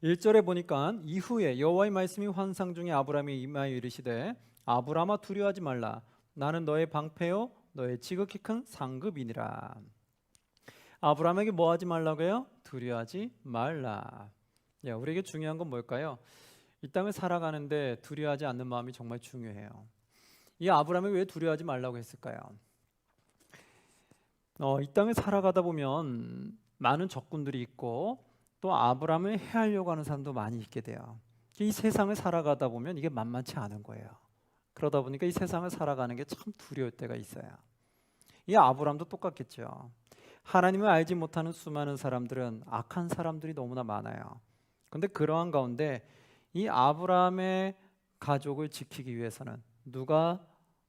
1절에 보니까 이후에 여호와의 말씀이 환상 중에 아브라함이 임하여 이르시되 아브라함아 두려워하지 말라 나는 너의 방패요 너의 지극히 큰 상급이니라. 아브라함에게 뭐 하지 말라고요? 두려워하지 말라. 우리에게 중요한 건 뭘까요? 이 땅을 살아가는데 두려워하지 않는 마음이 정말 중요해요. 이 아브라함이 왜 두려워하지 말라고 했을까요? 이 땅을 살아가다 보면 많은 적군들이 있고 또 아브라함을 해하려고 하는 사람도 많이 있게 돼요. 이 세상을 살아가다 보면 이게 만만치 않은 거예요. 그러다 보니까 이 세상을 살아가는 게 참 두려울 때가 있어요. 이 아브라함도 똑같겠죠. 하나님을 알지 못하는 수많은 사람들은 악한 사람들이 너무나 많아요. 그런데 그러한 가운데 이 아브라함의 가족을 지키기 위해서는 누가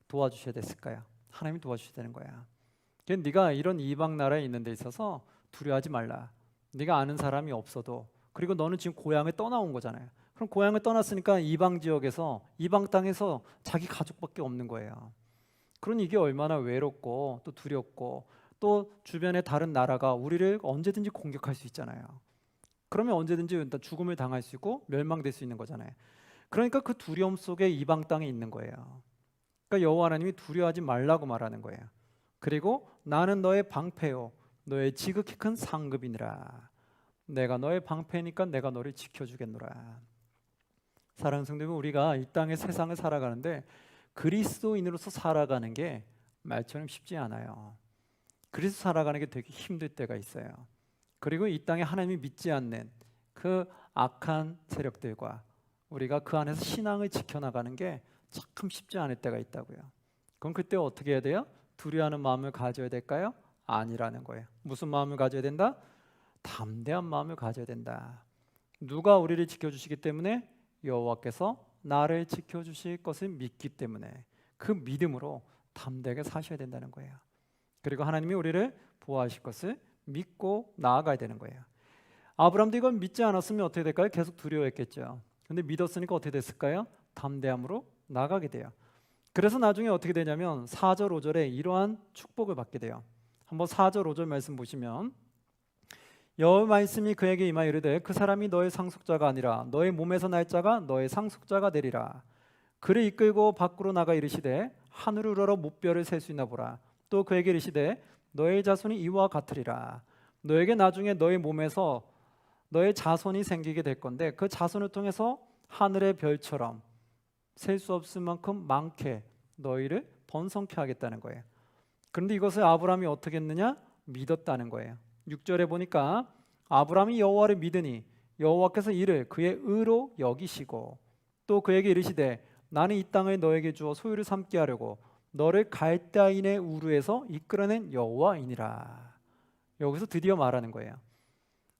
도와주셔야 됐을까요? 하나님이 도와주셔야 되는 거야. 네가 이런 이방 나라에 있는 데 있어서 두려워하지 말라. 네가 아는 사람이 없어도, 그리고 너는 지금 고향을 떠나온 거잖아요. 그럼 고향을 떠났으니까 이방 지역에서, 이방 땅에서 자기 가족밖에 없는 거예요. 그러니 이게 얼마나 외롭고 또 두렵고, 또 주변에 다른 나라가 우리를 언제든지 공격할 수 있잖아요. 그러면 언제든지 죽음을 당할 수 있고 멸망될 수 있는 거잖아요. 그러니까 그 두려움 속에 이방 땅에 있는 거예요. 그러니까 여호와 하나님이 두려워하지 말라고 말하는 거예요. 그리고 나는 너의 방패요 너의 지극히 큰 상급이니라. 내가 너의 방패니까 내가 너를 지켜주겠노라. 사랑하는 성도님, 우리가 이 땅의 세상을 살아가는데 그리스도인으로서 살아가는 게 말처럼 쉽지 않아요. 그리스도 살아가는 게 되게 힘들 때가 있어요. 그리고 이 땅에 하나님이 믿지 않는 그 악한 세력들과 우리가 그 안에서 신앙을 지켜나가는 게 참 쉽지 않을 때가 있다고요. 그럼 그때 어떻게 해야 돼요? 두려워하는 마음을 가져야 될까요? 아니라는 거예요. 무슨 마음을 가져야 된다? 담대한 마음을 가져야 된다. 누가 우리를 지켜주시기 때문에? 여호와께서 나를 지켜주실 것을 믿기 때문에 그 믿음으로 담대하게 사셔야 된다는 거예요. 그리고 하나님이 우리를 보호하실 것을 믿고 나아가야 되는 거예요. 아브라함도 이걸 믿지 않았으면 어떻게 될까요? 계속 두려워했겠죠. 근데 믿었으니까 어떻게 됐을까요? 담대함으로 나가게 돼요. 그래서 나중에 어떻게 되냐면 4절 5절에 이러한 축복을 받게 돼요. 한번 4절 5절 말씀 보시면 여호와의 말씀이 그에게 임하여 이르되 그 사람이 너의 상속자가 아니라 너의 몸에서 날 자가 너의 상속자가 되리라. 그를 이끌고 밖으로 나가 이르시되 하늘을 우러러 목별을 셀 수 있나 보라. 또 그에게 이르시되 너의 자손이 이와 같으리라. 너에게 나중에 너의 몸에서 너의 자손이 생기게 될 건데 그 자손을 통해서 하늘의 별처럼 셀 수 없을 만큼 많게 너희를 번성케 하겠다는 거예요. 그런데 이것을 아브라함이 어떻게 했느냐? 믿었다는 거예요. 6절에 보니까 아브라함이 여호와를 믿으니 여호와께서 이를 그의 의로 여기시고 또 그에게 이르시되 나는 이 땅을 너에게 주어 소유를 삼게 하려고 너를 갈대아인의 우르에서 이끌어낸 여호와이니라. 여기서 드디어 말하는 거예요.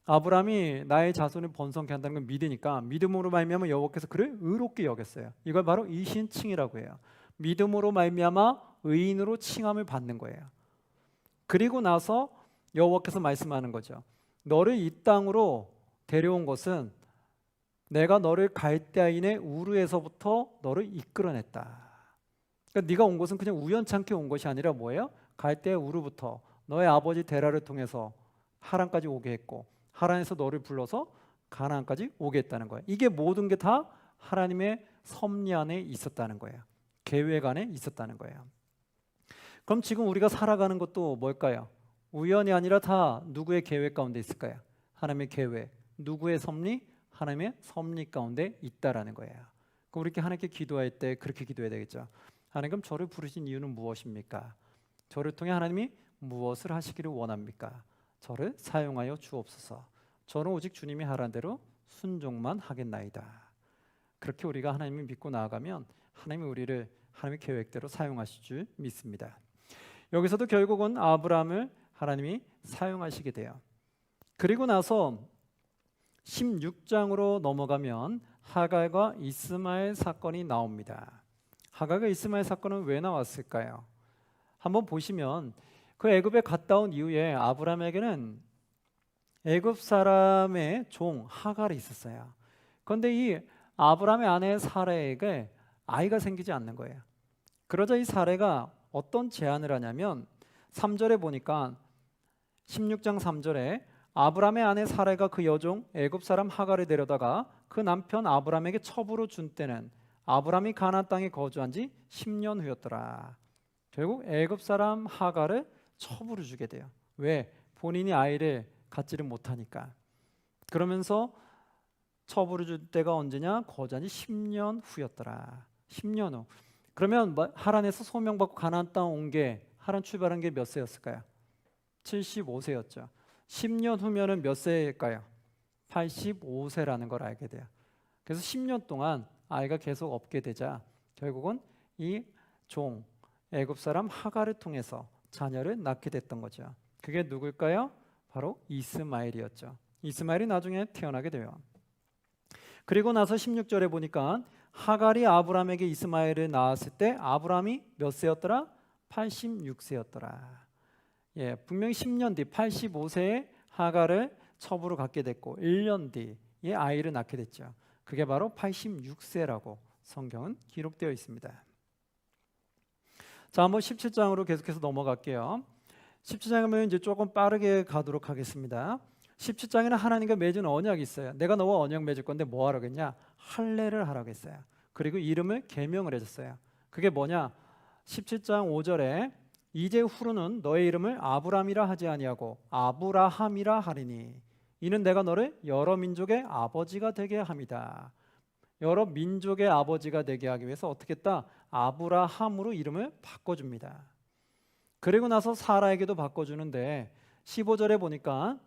아브라함이 나의 자손을 번성케 한다는 걸 믿으니까 믿음으로 말미암아 여호와께서 그를 의롭게 여겼어요. 이걸 바로 이신칭이라고 해요. 믿음으로 말미암아 의인으로 칭함을 받는 거예요. 그리고 나서 여호와께서 말씀하는 거죠. 너를 이 땅으로 데려온 것은 내가 너를 갈대아인의 우르에서부터 너를 이끌어냈다. 그러니까 네가 온 것은 그냥 우연찮게 온 것이 아니라 뭐예요? 갈대아 우르부터 너의 아버지 데라를 통해서 하란까지 오게 했고 하란에서 너를 불러서 가나안까지 오게 했다는 거예요. 이게 모든 게 다 하나님의 섭리 안에 있었다는 거예요. 계획 안에 있었다는 거예요. 그럼 지금 우리가 살아가는 것도 뭘까요? 우연이 아니라 다 누구의 계획 가운데 있을까요? 하나님의 계획. 누구의 섭리? 하나님의 섭리 가운데 있다라는 거예요. 그럼 우리 이렇게 하나님께 기도할 때 그렇게 기도해야 되겠죠. 하나님, 그럼 저를 부르신 이유는 무엇입니까? 저를 통해 하나님이 무엇을 하시기를 원합니까? 저를 사용하여 주옵소서. 저는 오직 주님이 하라는 대로 순종만 하겠나이다. 그렇게 우리가 하나님을 믿고 나아가면 하나님이 우리를 하나님의 계획대로 사용하실 줄 믿습니다. 여기서도 결국은 아브라함을 하나님이 사용하시게 돼요. 그리고 나서 16장으로 넘어가면 하갈과 이스마엘 사건이 나옵니다. 하갈과 이스마엘 사건은 왜 나왔을까요? 한번 보시면 그 애굽에 갔다 온 이후에 아브라함에게는 애굽 사람의 종 하갈이 있었어요. 그런데 이 아브라함의 아내 사라에게 아이가 생기지 않는 거예요. 그러자 이 사라가 어떤 제안을 하냐면 3절에 보니까 16장 3절에 아브라함의 아내 사라가 그 여종 애굽 사람 하갈을 데려다가 그 남편 아브라함에게 첩으로 준 때는 아브라함이 가나안 땅에 거주한 지 10년 후였더라. 결국 애굽 사람 하갈을 첩으로 주게 돼요. 왜? 본인이 아이를 갖지를 못하니까. 그러면서 첩으로 줄 때가 언제냐? 거잔이 10년 후였더라. 10년 후. 그러면 하란에서 소명받고 가나안 땅 온 게 하란 출발한 게 몇 세였을까요? 75세였죠. 10년 후면은 몇 세일까요? 85세라는 걸 알게 돼요. 그래서 10년 동안 아이가 계속 없게 되자 결국은 이 종 애굽 사람 하갈을 통해서 자녀를 낳게 됐던 거죠. 그게 누굴까요? 바로 이스마엘이었죠. 이스마엘이 나중에 태어나게 돼요. 그리고 나서 16절에 보니까 하갈이 아브라함에게 이스마엘을 낳았을 때 아브라함이 몇 세였더라? 86세였더라. 예, 분명히 10년 뒤 85세에 하갈을 첩으로 갖게 됐고 1년 뒤에 아이를 낳게 됐죠. 그게 바로 86세라고 성경은 기록되어 있습니다. 자, 한번 17장으로 계속해서 넘어갈게요. 17장이면 이제 조금 빠르게 가도록 하겠습니다. 17장에는 하나님과 맺은 언약이 있어요. 내가 너와 언약 맺을 건데 뭐 하라겠냐? 할례를 하라고 했어요. 그리고 이름을 계명을 해줬어요. 그게 뭐냐? 17장 5절에 이제 후로는 너의 이름을 아브람이라 하지 아니하고 아브라함이라 하리니 이는 내가 너를 여러 민족의 아버지가 되게 함이다. 여러 민족의 아버지가 되게 하기 위해서 어떻게 했다? 아브라함으로 이름을 바꿔줍니다. 그리고 나서 사라에게도 바꿔주는데 15절에 보니까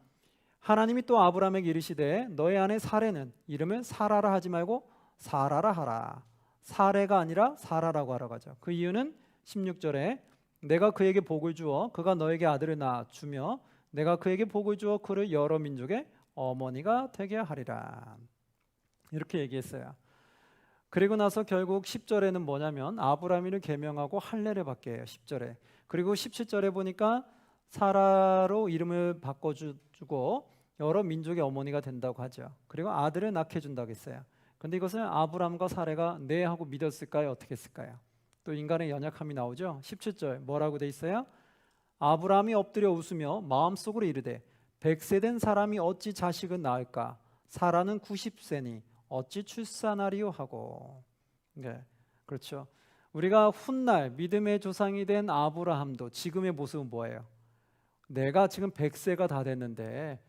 하나님이 또 아브라함에게 이르시되 너의 아내 사레는 이름을 사라라 하지 말고 사라라 하라. 사레가 아니라 사라라고 하라고 하죠. 그 이유는 16절에 내가 그에게 복을 주어 그가 너에게 아들을 낳아 주며 내가 그에게 복을 주어 그를 여러 민족의 어머니가 되게 하리라. 이렇게 얘기했어요. 그리고 나서 결국 10절에는 뭐냐면 아브라함을 계명하고 할례를 받게 해요. 10절에. 그리고 17절에 보니까 사라로 이름을 바꿔주고 여러 민족의 어머니가 된다고 하죠. 그리고 아들을 낳게 준다고 했어요. 그런데 이것을 아브라함과 사라가 네 하고 믿었을까요? 어떻게 했을까요? 또 인간의 연약함이 나오죠. 17절 뭐라고 돼 있어요? 아브라함이 엎드려 웃으며 마음속으로 이르되 100세 된 사람이 어찌 자식을 낳을까? 사라는 90세니 어찌 출산하리요 하고. 네, 그렇죠. 우리가 훗날 믿음의 조상이 된 아브라함도 지금의 모습은 뭐예요? 내가 지금 100세가 다 됐는데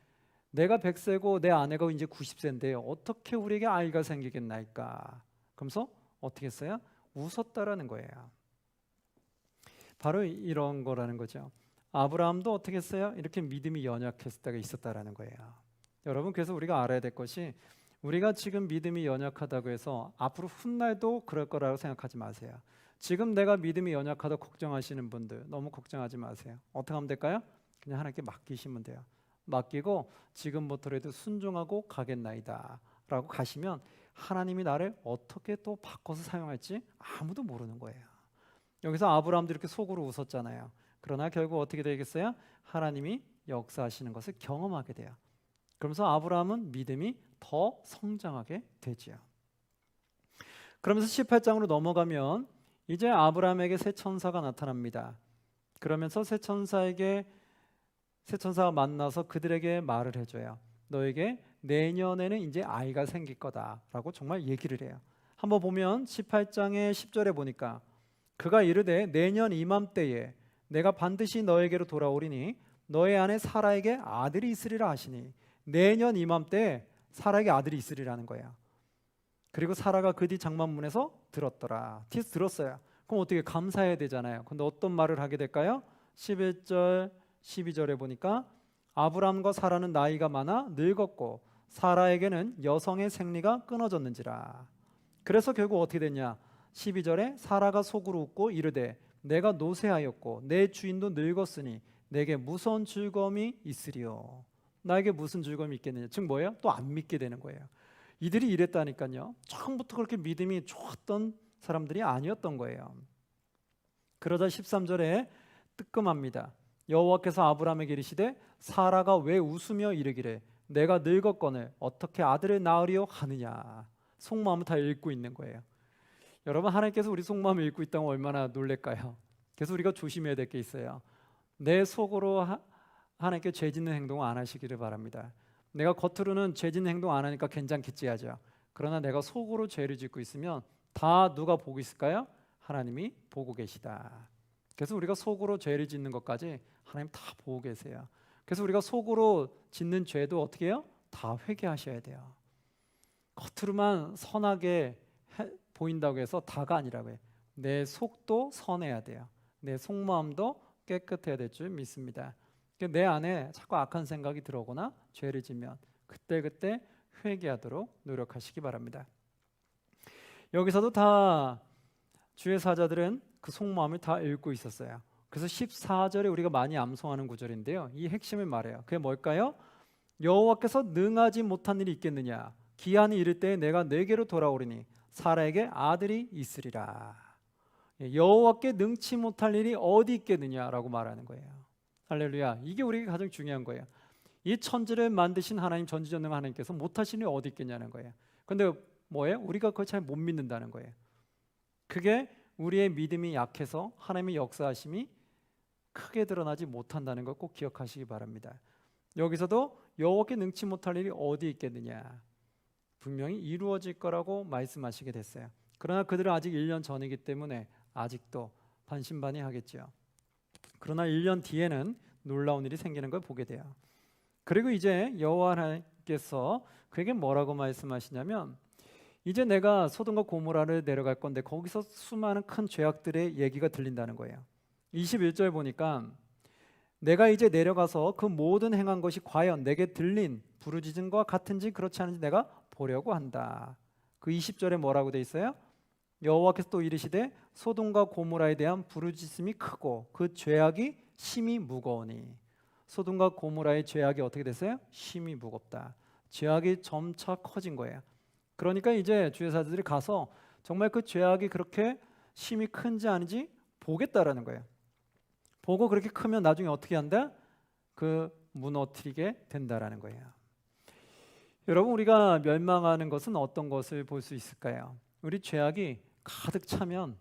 내가 100세고 내 아내가 이제 90세인데 어떻게 우리에게 아이가 생기겠나이까? 그러면서 어떻게 했어요? 웃었다라는 거예요. 바로 이런 거라는 거죠. 아브라함도 어떻게 했어요? 이렇게 믿음이 연약했을 때가 있었다라는 거예요. 여러분, 그래서 우리가 알아야 될 것이 우리가 지금 믿음이 연약하다고 해서 앞으로 훗날도 그럴 거라고 생각하지 마세요. 지금 내가 믿음이 연약하다고 걱정하시는 분들 너무 걱정하지 마세요. 어떻게 하면 될까요? 그냥 하나님께 맡기시면 돼요. 맡기고 지금부터라도 순종하고 가겠나이다 라고 가시면 하나님이 나를 어떻게 또 바꿔서 사용할지 아무도 모르는 거예요. 여기서 아브라함도 이렇게 속으로 웃었잖아요. 그러나 결국 어떻게 되겠어요? 하나님이 역사하시는 것을 경험하게 돼요. 그러면서 아브라함은 믿음이 더 성장하게 되지요. 그러면서 18장으로 넘어가면 이제 아브라함에게 새 천사가 나타납니다. 그러면서 새 천사가 만나서 그들에게 말을 해줘요. 너에게 내년에는 이제 아이가 생길 거다라고 정말 얘기를 해요. 한번 보면 18장의 10절에 보니까 그가 이르되 내년 이맘때에 내가 반드시 너에게로 돌아오리니 너의 아내 사라에게 아들이 있으리라 하시니 내년 이맘때에 사라에게 아들이 있으리라는 거예요. 그리고 사라가 그 뒤 장만문에서 들었더라. 티스 들었어요. 그럼 어떻게 감사해야 되잖아요. 근데 어떤 말을 하게 될까요? 11절 12절에 보니까 아브람과 사라는 나이가 많아 늙었고 사라에게는 여성의 생리가 끊어졌는지라. 그래서 결국 어떻게 됐냐? 12절에 사라가 속으로 웃고 이르되 내가 노쇠하였고 내 주인도 늙었으니 내게 무슨 즐거움이 있으리요. 나에게 무슨 즐거움이 있겠느냐. 즉 뭐예요? 또 안 믿게 되는 거예요. 이들이 이랬다니까요. 처음부터 그렇게 믿음이 좋았던 사람들이 아니었던 거예요. 그러자 13절에 뜨끔합니다. 여호와께서 아브라함에게 이르시되 사라가 왜 웃으며 이르기를 내가 늙었거늘 어떻게 아들을 낳으리요 하느냐. 속마음을 다 읽고 있는 거예요. 여러분, 하나님께서 우리 속마음을 읽고 있다면 얼마나 놀랄까요? 그래서 우리가 조심해야 될 게 있어요. 내 속으로 하나님께 죄 짓는 행동을 안 하시기를 바랍니다. 내가 겉으로는 죄 짓는 행동 안 하니까 괜찮겠지 하죠. 그러나 내가 속으로 죄를 짓고 있으면 다 누가 보고 있을까요? 하나님이 보고 계시다. 그래서 우리가 속으로 죄를 짓는 것까지 하나님 다 보고 계세요. 그래서 우리가 속으로 짓는 죄도 어떻게 해요? 다 회개하셔야 돼요. 겉으로만 선하게 보인다고 해서 다가 아니라고 해요. 내 속도 선해야 돼요. 내 속마음도 깨끗해야 될 줄 믿습니다. 내 안에 자꾸 악한 생각이 들어오거나 죄를 지면 그때그때 회개하도록 노력하시기 바랍니다. 여기서도 다 주의 사자들은 그 속마음을 다 읽고 있었어요. 그래서 14절에 우리가 많이 암송하는 구절인데요, 이 핵심을 말해요. 그게 뭘까요? 여호와께서 능하지 못한 일이 있겠느냐? 기한이 이를 때에 내가 내게로 돌아오리니 사라에게 아들이 있으리라. 여호와께 능치 못할 일이 어디 있겠느냐라고 말하는 거예요. 할렐루야. 이게 우리에게 가장 중요한 거예요. 이 천지를 만드신 하나님, 전지전능 하나님께서 못하신 일이 어디 있겠냐는 거예요. 그런데 뭐예요? 우리가 그걸 잘 못 믿는다는 거예요. 그게 우리의 믿음이 약해서 하나님의 역사하심이 크게 드러나지 못한다는 걸 꼭 기억하시기 바랍니다. 여기서도 여호와께 능치 못할 일이 어디 있겠느냐, 분명히 이루어질 거라고 말씀하시게 됐어요. 그러나 그들은 아직 1년 전이기 때문에 아직도 반신반의하겠죠. 그러나 1년 뒤에는 놀라운 일이 생기는 걸 보게 돼요. 그리고 이제 여호와 하나님께서 그에게 뭐라고 말씀하시냐면, 이제 내가 소돔과 고모라를 내려갈 건데 거기서 수많은 큰 죄악들의 얘기가 들린다는 거예요. 21절 보니까 내가 이제 내려가서 그 모든 행한 것이 과연 내게 들린 부르짖음과 같은지 그렇지 않은지 내가 보려고 한다. 그 20절에 뭐라고 돼 있어요? 여호와께서 또 이르시되 소돔과 고모라에 대한 부르짖음이 크고 그 죄악이 심히 무거우니. 소돔과 고모라의 죄악이 어떻게 됐어요? 심히 무겁다. 죄악이 점차 커진 거예요. 그러니까 이제 주의 사자들이 가서 정말 그 죄악이 그렇게 심히 큰지 아닌지 보겠다라는 거예요. 보고 그렇게 크면 나중에 어떻게 한다? 그 무너뜨리게 된다라는 거예요. 여러분, 우리가 멸망하는 것은 어떤 것을 볼 수 있을까요? 우리 죄악이 가득 차면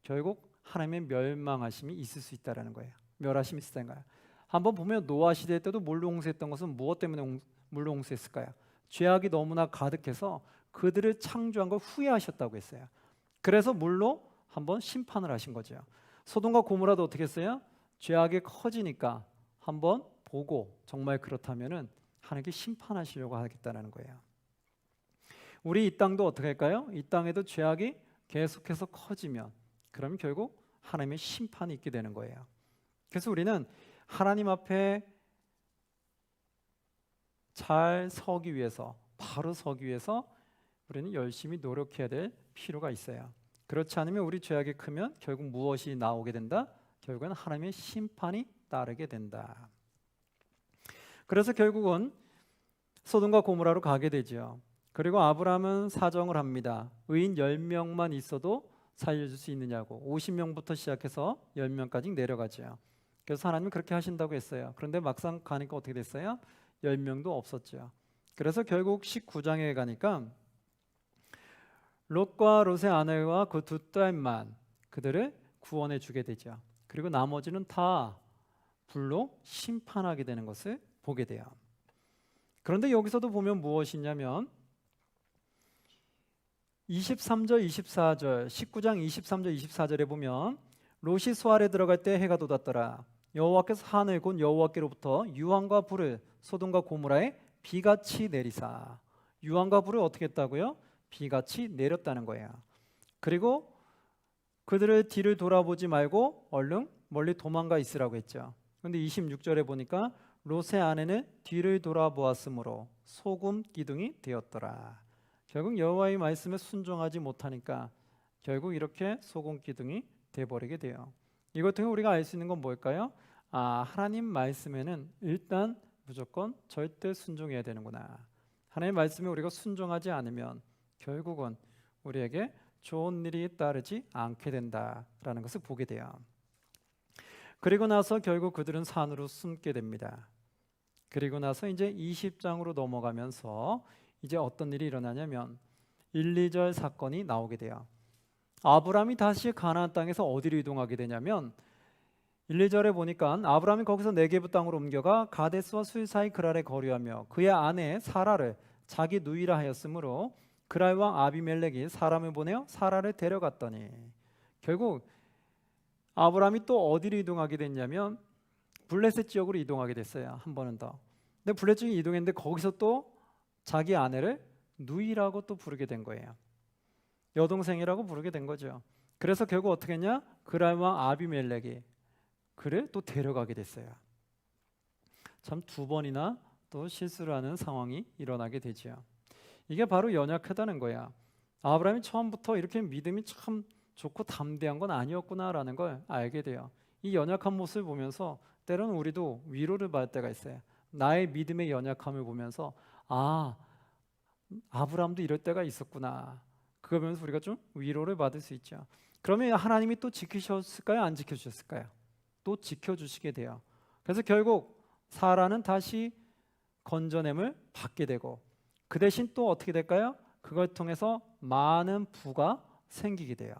결국 하나님의 멸망하심이 있을 수 있다라는 거예요. 멸하심이 있다는 거예요. 한번 보면 노아 시대 때도 물로 홍수했던 것은 무엇 때문에 물로 홍수했을까요? 죄악이 너무나 가득해서 그들을 창조한 걸 후회하셨다고 했어요. 그래서 물로 한번 심판을 하신 거죠. 소돔과 고모라도 어떻게 했어요? 죄악이 커지니까 한번 보고 정말 그렇다면은 하나님께 심판하시려고 하겠다는 거예요. 우리 이 땅도 어떻게 할까요? 이 땅에도 죄악이 계속해서 커지면 그러면 결국 하나님의 심판이 있게 되는 거예요. 그래서 우리는 하나님 앞에 잘 서기 위해서, 바로 서기 위해서 우리는 열심히 노력해야 될 필요가 있어요. 그렇지 않으면 우리 죄악이 크면 결국 무엇이 나오게 된다? 결국은 하나님의 심판이 따르게 된다. 그래서 결국은 소돔과 고모라로 가게 되죠. 그리고 아브라함은 사정을 합니다. 의인 10명만 있어도 살려줄 수 있느냐고. 50명부터 시작해서 10명까지 내려가죠. 그래서 하나님은 그렇게 하신다고 했어요. 그런데 막상 가니까 어떻게 됐어요? 10명도 없었죠. 그래서 결국 19장에 가니까 롯과 롯의 아내와 그 두 딸만 그들을 구원해 주게 되죠. 그리고 나머지는 다 불로 심판하게 되는 것을 보게 돼요. 그런데 여기서도 보면 무엇이냐면 23절, 24절, 19장 23절, 24절에 보면 롯이 수알에 들어갈 때 해가 돋았더라. 여호와께서 하늘 곧 여호와께로부터 유황과 불을 소돔과 고모라에 비같이 내리사. 유황과 불을 어떻게 했다고요? 비같이 내렸다는 거예요. 그리고 그들을 뒤를 돌아보지 말고 얼른 멀리 도망가 있으라고 했죠. 그런데 26절에 보니까 롯의 아내는 뒤를 돌아보았으므로 소금 기둥이 되었더라. 결국 여호와의 말씀에 순종하지 못하니까 결국 이렇게 소금 기둥이 돼버리게 돼요. 이것 등에 우리가 알 수 있는 건 뭘까요? 하나님 말씀에는 일단 무조건 절대 순종해야 되는구나. 하나님 말씀에 우리가 순종하지 않으면 결국은 우리에게 좋은 일이 따르지 않게 된다라는 것을 보게 돼요. 그리고 나서 결국 그들은 산으로 숨게 됩니다. 그리고 나서 이제 20장으로 넘어가면서 이제 어떤 일이 일어나냐면 1, 2절 사건이 나오게 돼요. 아브라함이 다시 가나안 땅에서 어디로 이동하게 되냐면 1, 2절에 보니까 아브라함이 거기서 네게부 땅으로 옮겨가 가데스와 술 사이 그랄에 거류하며 그의 아내 사라를 자기 누이라 하였으므로 그랄 왕 아비멜렉이 사람을 보내어 사라를 데려갔더니 결국 아브라함이 또 어디로 이동하게 됐냐면 블레셋 지역으로 이동하게 됐어요. 한 번은 더. 근데 블레셋 지역에 이동했는데 거기서 또 자기 아내를 누이라고 또 부르게 된 거예요. 여동생이라고 부르게 된 거죠. 그래서 결국 어떻게 했냐? 그랄 왕 아비멜렉이 그를 또 데려가게 됐어요. 참 두 번이나 또 실수를 하는 상황이 일어나게 되죠. 이게 바로 연약하다는 거야. 아브라함이 처음부터 이렇게 믿음이 참 좋고 담대한 건 아니었구나라는 걸 알게 돼요. 이 연약한 모습을 보면서 때로는 우리도 위로를 받을 때가 있어요. 나의 믿음의 연약함을 보면서 아, 아브라함도 이럴 때가 있었구나. 그거 보면서 우리가 좀 위로를 받을 수 있죠. 그러면 하나님이 또 지키셨을까요? 안 지켜주셨을까요? 또 지켜주시게 돼요. 그래서 결국 사라는 다시 건져냄을 받게 되고 그 대신 또 어떻게 될까요? 그걸 통해서 많은 부가 생기게 돼요.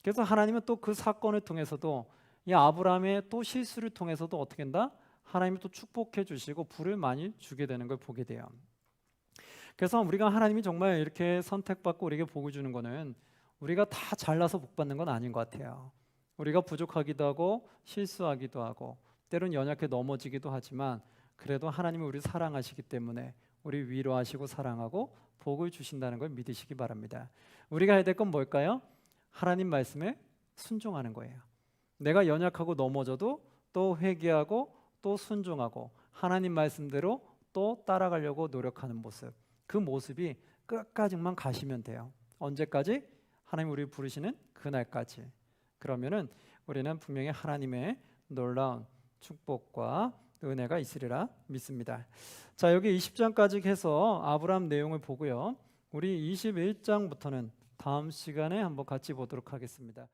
그래서 하나님은 또 그 사건을 통해서도 이 아브라함의 또 실수를 통해서도 어떻게 된다? 하나님이 또 축복해 주시고 부를 많이 주게 되는 걸 보게 돼요. 그래서 우리가 하나님이 정말 이렇게 선택받고 우리에게 복을 주는 거는 우리가 다 잘나서 복 받는 건 아닌 것 같아요. 우리가 부족하기도 하고 실수하기도 하고 때론 연약해 넘어지기도 하지만 그래도 하나님은 우리를 사랑하시기 때문에 우리 위로하시고 사랑하고 복을 주신다는 걸 믿으시기 바랍니다. 우리가 해야 될 건 뭘까요? 하나님 말씀에 순종하는 거예요. 내가 연약하고 넘어져도 또 회개하고 또 순종하고 하나님 말씀대로 또 따라가려고 노력하는 모습. 그 모습이 끝까지만 가시면 돼요. 언제까지? 하나님 우리를 부르시는 그날까지. 그러면은 우리는 분명히 하나님의 놀라운 축복과 은혜가 있으리라 믿습니다. 자, 여기 20장까지 해서 아브라함 내용을 보고요. 우리 21장부터는 다음 시간에 한번 같이 보도록 하겠습니다.